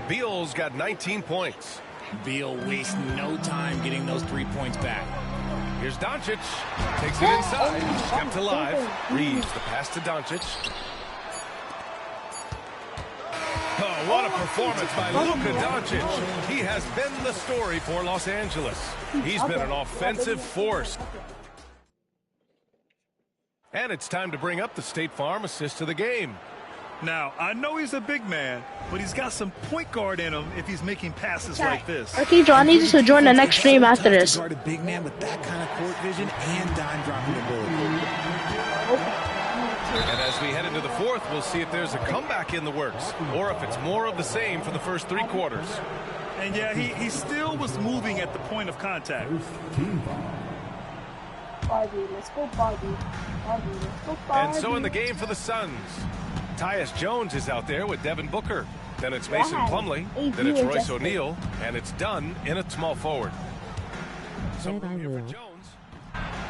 Beal's got 19 points. Beal wastes no time getting those 3 points back. Here's Doncic. Takes it inside. Kept alive. Reeves the pass to Doncic. Oh, what a performance by Luka Doncic. He has been the story for Los Angeles. He's been an offensive force. And it's time to bring up the State Farm assist to the game. Now, I know he's a big man, but he's got some point guard in him if he's making passes like this. Archangel, I need you to join the next stream after this. Guard a big man with that kind of court vision and dime dropping ability. And as we head into the 4th, we'll see if there's a comeback in the works or if it's more of the same for the first 3 quarters. And yeah, he still was moving at the point of contact. Barbie, let's go Barbie. Let's go Barbie. And so in the game for the Suns, Tyus Jones is out there with Devin Booker. Then it's Mason Plumlee. Then it's Royce O'Neal. And it's done in a small forward. So here for Jones.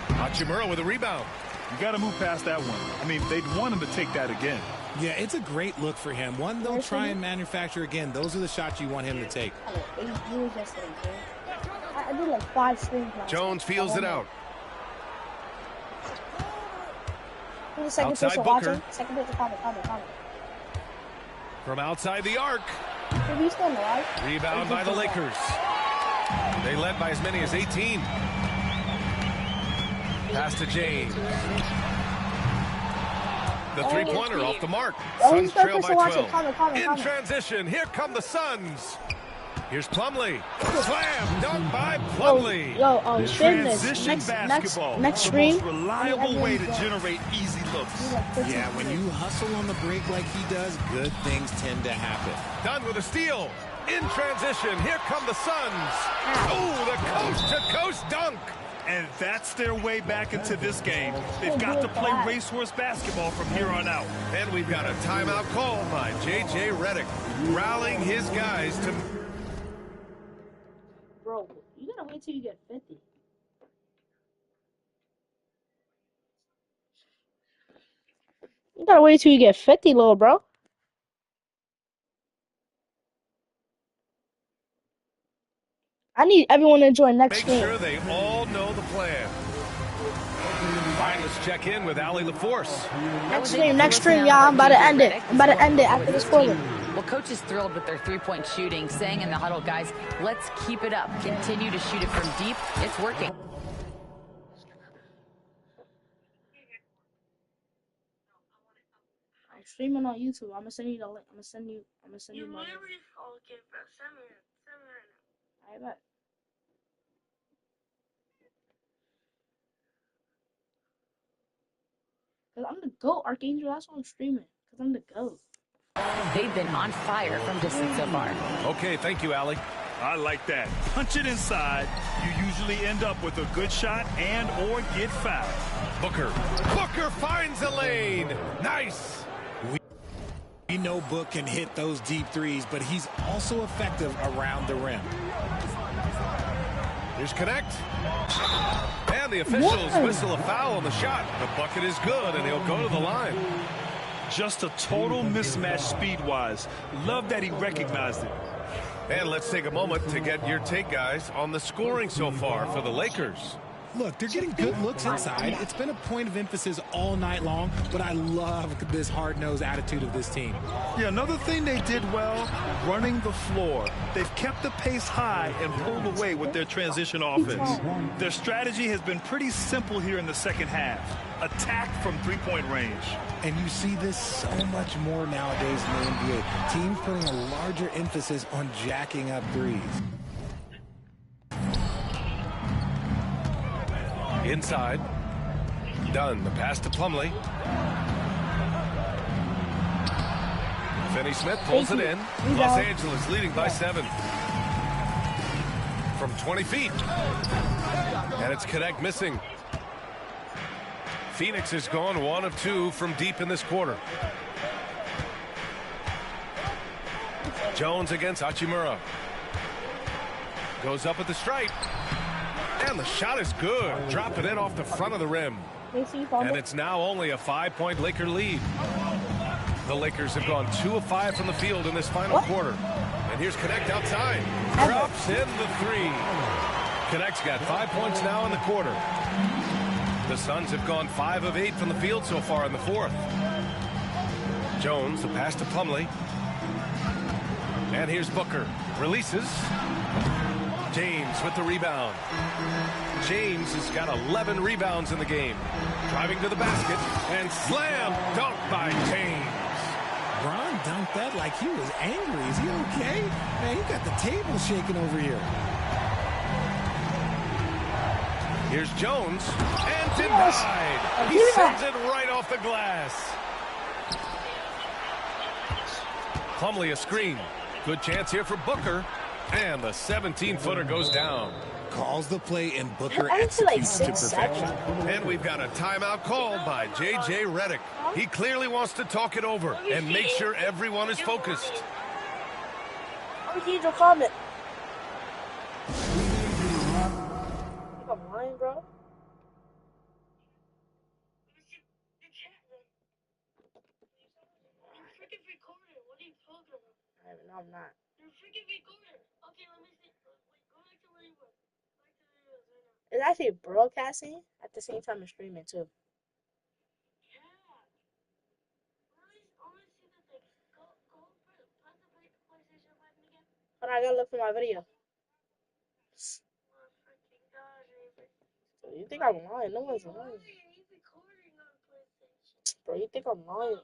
Hachimura with a rebound. You got to move past that one. I mean, they'd want him to take that again. Yeah, it's a great look for him. One they'll try and manufacture again. Those are the shots you want him to take. I did like 5 streams. Jones feels it out. Outside Booker. Second person, comment. From outside the arc. Rebound by the Lakers. They led by as many as 18. Pass to James. The 3-pointer off the mark. Suns trail by 12. In transition, here come the Suns. Here's Plumlee. Slam dunk by Plumlee. Yo, stream this. Next stream. The most reliable way to generate easy looks. Yeah, when you hustle on the break like he does, good things tend to happen. Done with a steal. In transition, here come the Suns. Oh, the coast-to-coast dunk. And that's their way back into this game. They've got to play racehorse basketball from here on out. And we've got a timeout called by J.J. Redick, rallying his guys to... Bro, you gotta wait till you get 50. You gotta wait till you get 50, little bro. I need everyone to join next Make stream. sure they all know the plan. All right, let's check in with Allie LaForce. Next stream, y'all. I'm about to end it. I'm about to end it after this quarter. Well, coach is thrilled with their three-point shooting, saying in the huddle, guys, let's keep it up. Continue to shoot it from deep. It's working. I'm streaming on YouTube. I'm gonna send you the link. I'm gonna send you my link. Okay, bro. Send me right now. I bet. Cause I'm the GOAT, Archangel. That's why I'm streaming. Cause I'm the GOAT. They've been on fire from distance so far. Okay, thank you, Allie. I like that. Punch it inside. You usually end up with a good shot and or get fouled. Booker finds a lane. Nice. We know Book can hit those deep threes, but he's also effective around the rim. Here's Connect. And the officials whistle a foul on the shot. The bucket is good, and he'll go to the line. Just a total mismatch speed-wise. Love that he recognized it. And let's take a moment to get your take, guys, on the scoring so far for the Lakers. Look, they're getting good looks inside. It's been a point of emphasis all night long, but I love this hard-nosed attitude of this team. Yeah, another thing they did well, running the floor. They've kept the pace high and pulled away with their transition offense. Their strategy has been pretty simple here in the second half. Attack from three-point range. And you see this so much more nowadays in the NBA. Teams putting a larger emphasis on jacking up threes. Inside. Dunn, the pass to Plumlee. Finney-Smith pulls it in. Los Angeles leading by 7. From 20 feet. And it's Connect missing. Phoenix has gone 1 of 2 from deep in this quarter. Jones against Hachimura. Goes up at the stripe. And the shot is good. Drop it in off the front of the rim. And it's now only a 5-point Laker lead. The Lakers have gone 2 of 5 from the field in this final quarter. And here's Connect outside. Drops in the 3. Connect's got 5 points now in the quarter. The Suns have gone 5 of 8 from the field so far in the fourth. Jones, the pass to Plumlee. And here's Booker. Releases. James with the rebound. James has got 11 rebounds in the game. Driving to the basket and slam dunk by James. Bron dunked that like he was angry. Is he okay? Man, he got the table shaking over here. Here's Jones and denied. He sends it right off the glass. Plumlee a screen. Good chance here for Booker. And the 17-footer goes down. Calls the play and Booker executes to perfection. And we've got a timeout called by J.J. Redick. He clearly wants to talk it over and make sure everyone is focused. Archangel, comment. I'm lying, bro. No, I'm not. You're freaking recording. Okay, let me see. Wait, go back to where you were. Back to the videos right now. It's actually broadcasting at the same time as streaming too. Yeah. I want to see the thing. Go press the PlayStation button again. Hold on, I gotta look for my video. Oh, freaking God, you think I'm lying? No one's lying. Bro, you think I'm lying?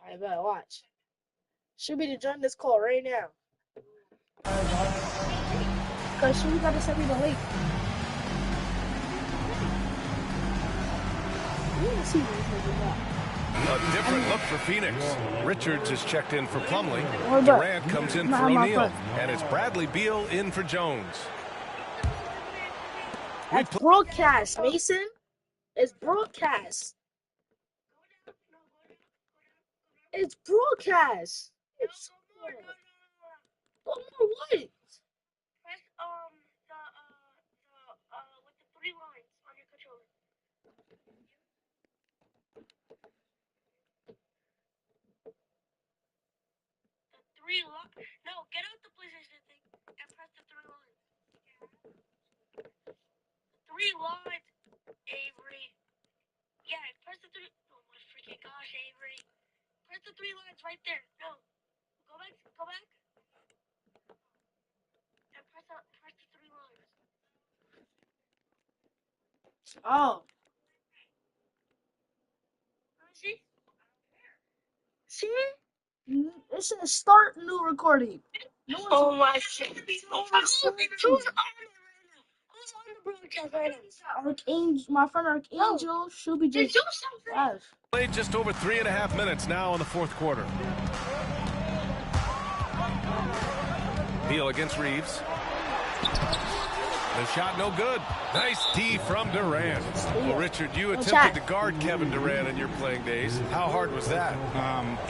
I better watch. Should be to join this call right now. Cause she gotta send me the link. A different look for Phoenix. Richards is checked in for Plumlee. Durant comes in for O'Neal. And it's Bradley Beal in for Jones. That's broadcast, Mason. It's broadcast. It's broadcast. It's what? Press with the 3 lines on your controller. The 3 lines. No, get out the PlayStation thing and press the 3 lines. The 3 lines, Avery. Yeah, press the 3. Oh my freaking gosh, Avery. Press the 3 lines right there. No. Go back. And press the 3 lines. Oh. See? See? It says start new recording. No Oh my shit. Who's on the broadcast right now? Archangel, my friend Archangel should be just live. Played just over 3.5 minutes now in the fourth quarter. Beal against Reeves. The shot no good. Nice D from Durant. Well, Richard, you attempted to guard Kevin Durant in your playing days. How hard was that?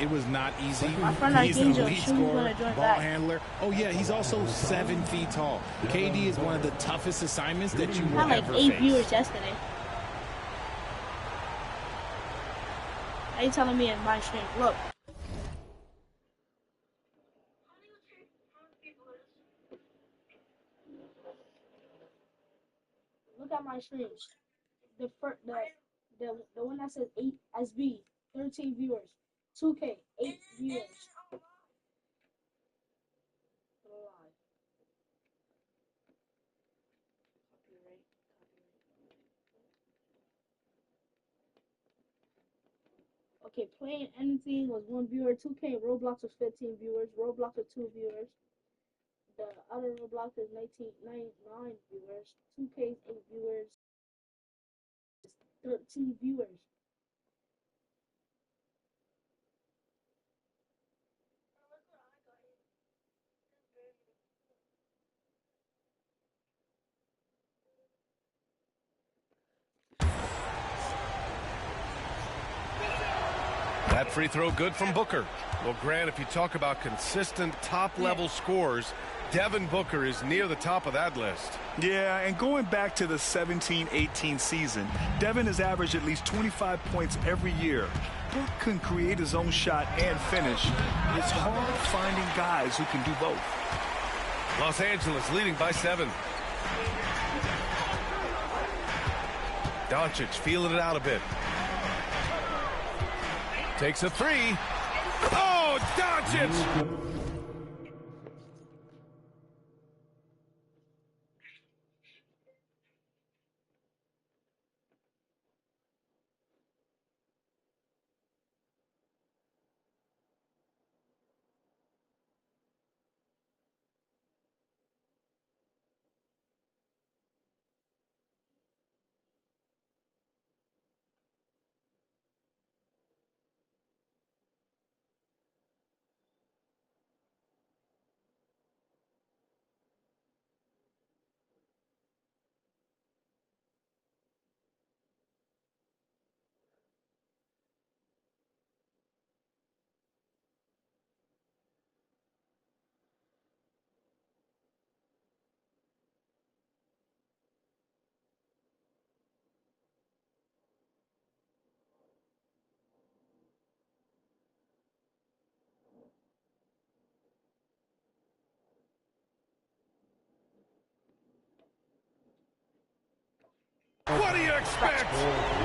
It was not easy. My friend He's an Archangel elite should be scorer, join ball back. handler. Oh, yeah, he's also 7 feet tall. KD is one of the toughest assignments that you will I had ever like 8 face. viewers yesterday. How you telling me in my stream? Look. Look at my streams. The one that says 8 SB, 13 viewers. 2K, 8 viewers. Okay, playing anything was 1 viewer. 2K Roblox was 15 viewers. Roblox was 2 viewers. The other Roblox is 9 viewers. 2K is 8 viewers. 13 viewers. That free throw good from Booker. Well, Grant, if you talk about consistent top-level scores, Devin Booker is near the top of that list. Yeah, and going back to the 17-18 season, Devin has averaged at least 25 points every year. Book can create his own shot and finish. It's hard finding guys who can do both. Los Angeles leading by 7. Doncic feeling it out a bit. Takes a 3. Oh, Doncic! What do you expect?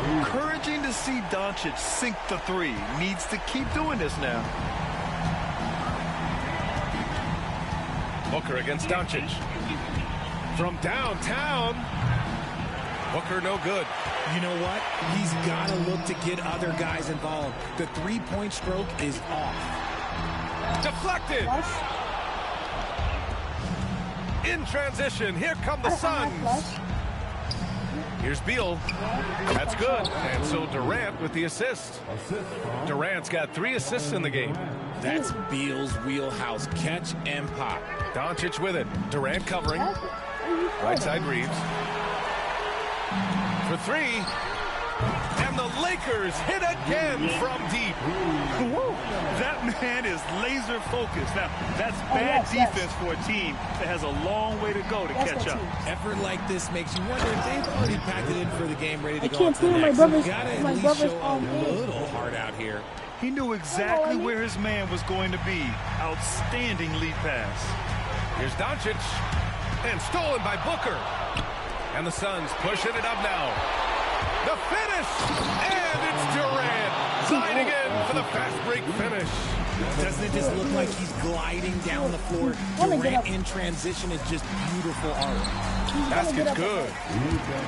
Encouraging to see Doncic sink the 3. Needs to keep doing this now. Booker against Doncic. From downtown. Booker no good. You know what? He's got to look to get other guys involved. The three-point stroke is off. Deflected. In transition, here come the Suns. Here's Beal. That's good. And so Durant with the assist. Durant's got 3 assists in the game. That's Beal's wheelhouse. Catch and pop. Doncic with it. Durant covering. Right side Reeves. for three. And the Lakers hit again from deep. That man is laser focused. Now, that's bad defense for a team that has a long way to go to catch up. Effort like this makes you wonder if they've already packed it in for the game, ready to go can't to the feel my next. brother's- You gotta at my least brother's show a arm in. little heart out here. He knew exactly where his man was going to be. Outstanding lead pass. Here's Doncic. And stolen by Booker. And the Suns pushing it up now. The finish! And it's Durant sliding in for the fast break finish. Doesn't it just look like he's gliding down the floor? Durant in transition is just beautiful art. Basket's good.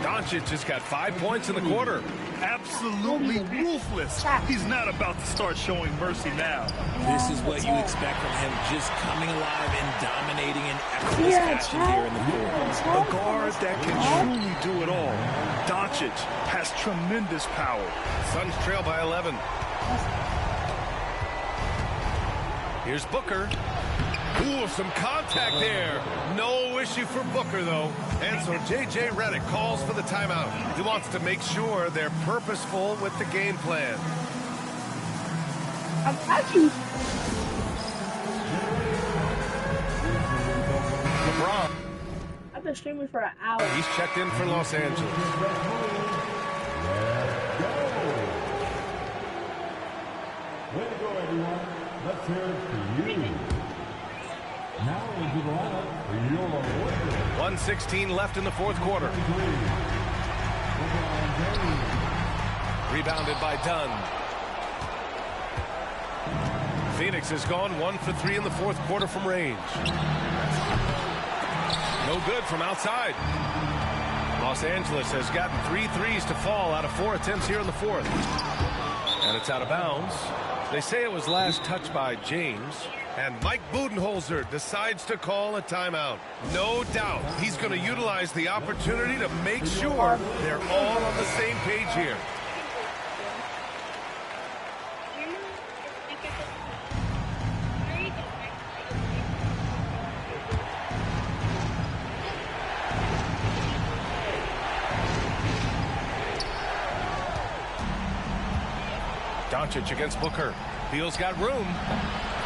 Doncic just got 5 points in the quarter. Absolutely ruthless. He's not about to start showing mercy now. This is what you expect from him, just coming alive and dominating in effortless fashion here in the court. A guard that can truly do it all. Doncic has tremendous power. Suns trail by 11. Here's Booker. Ooh, some contact there. No issue for Booker, though. And so J.J. Redick calls for the timeout. He wants to make sure they're purposeful with the game plan. I'm actually... LeBron. I've been streaming for an hour. He's checked in for Los Angeles. Way to go, everyone. Let's hear it for you. Now into the lineup for your Lakers. 1:16 left in the fourth quarter. Rebounded by Dunn. Phoenix has gone 1 for 3 in the fourth quarter from range. No good from outside. Los Angeles has gotten 3 threes to fall out of 4 attempts here in the fourth. And it's out of bounds. They say it was last touched by James. And Mike Budenholzer decides to call a timeout. No doubt he's going to utilize the opportunity to make sure they're all on the same page here. Doncic against Booker. Beal's got room.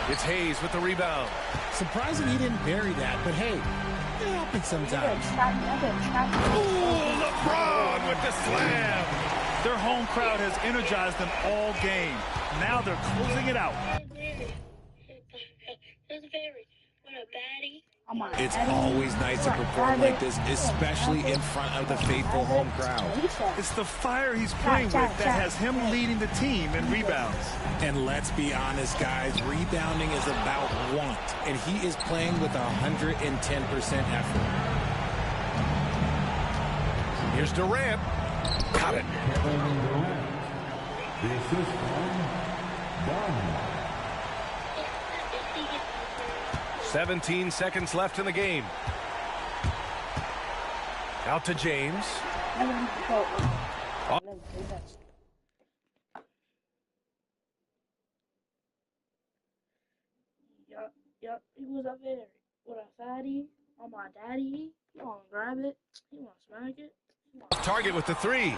It's Hayes with the rebound. Surprising he didn't bury that, but hey, it happens sometimes. Ooh, LeBron with the slam. Their home crowd has energized them all game. Now they're closing it out. It's always nice to perform like this, especially in front of the faithful home crowd. It's the fire he's playing with that has him leading the team in rebounds. And let's be honest, guys, rebounding is about want, and he is playing with 110% effort. Here's Durant. Got it. The assist from Dunn. 17 seconds left in the game. Out to James. Yup, he was up there with a fatty on my daddy. He want to grab it. He want to smack it. Target with the 3.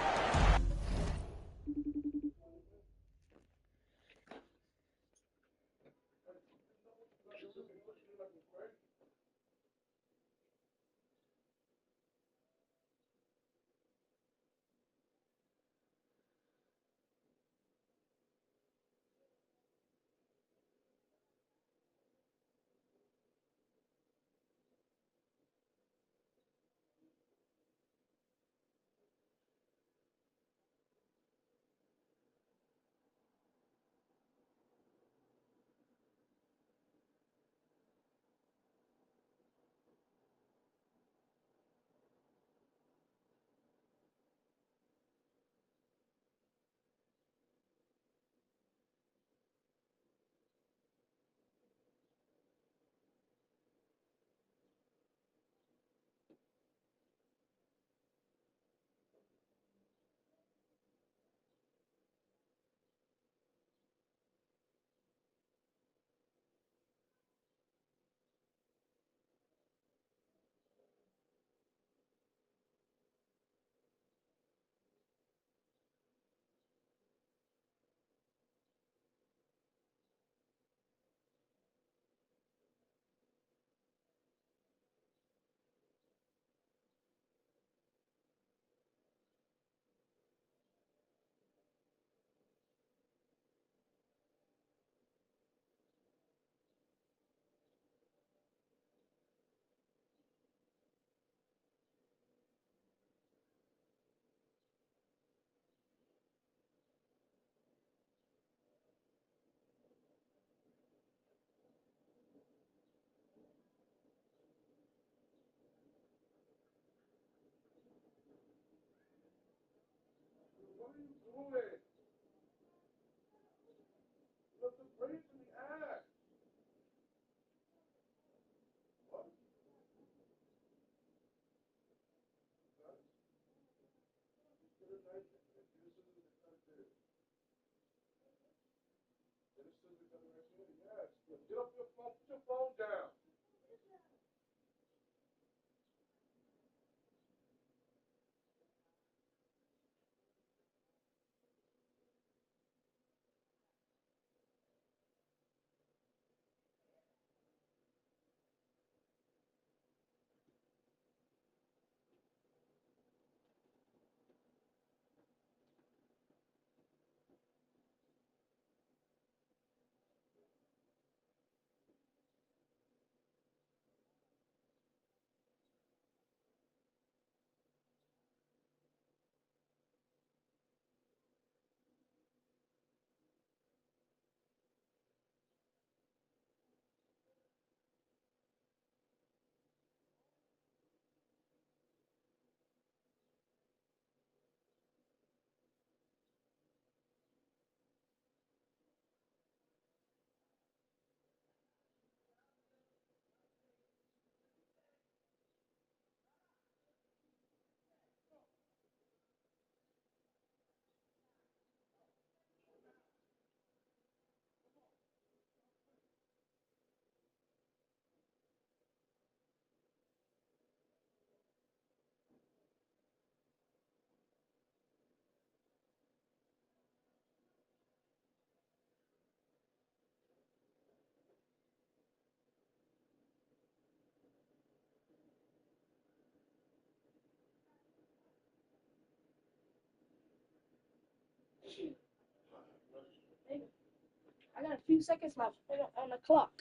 I got a few seconds left on the clock.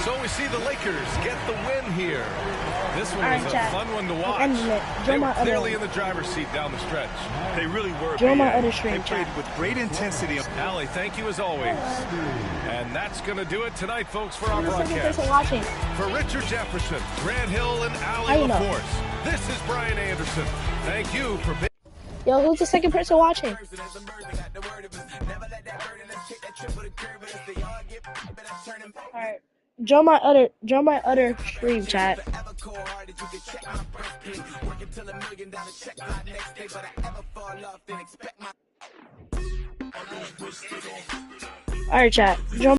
So we see the Lakers get the win here. This one was a fun one to watch. They were clearly in the driver's seat down the stretch. They really were. They played with great intensity. Allie, thank you as always. And that's going to do it tonight, folks, for our broadcast. For Richard Jefferson, Grant Hill, and Allie LaForce, this is Brian Anderson. Thank you for being... Yo, who's the second person watching? Alright. Join my other stream, chat. Alright, chat. Join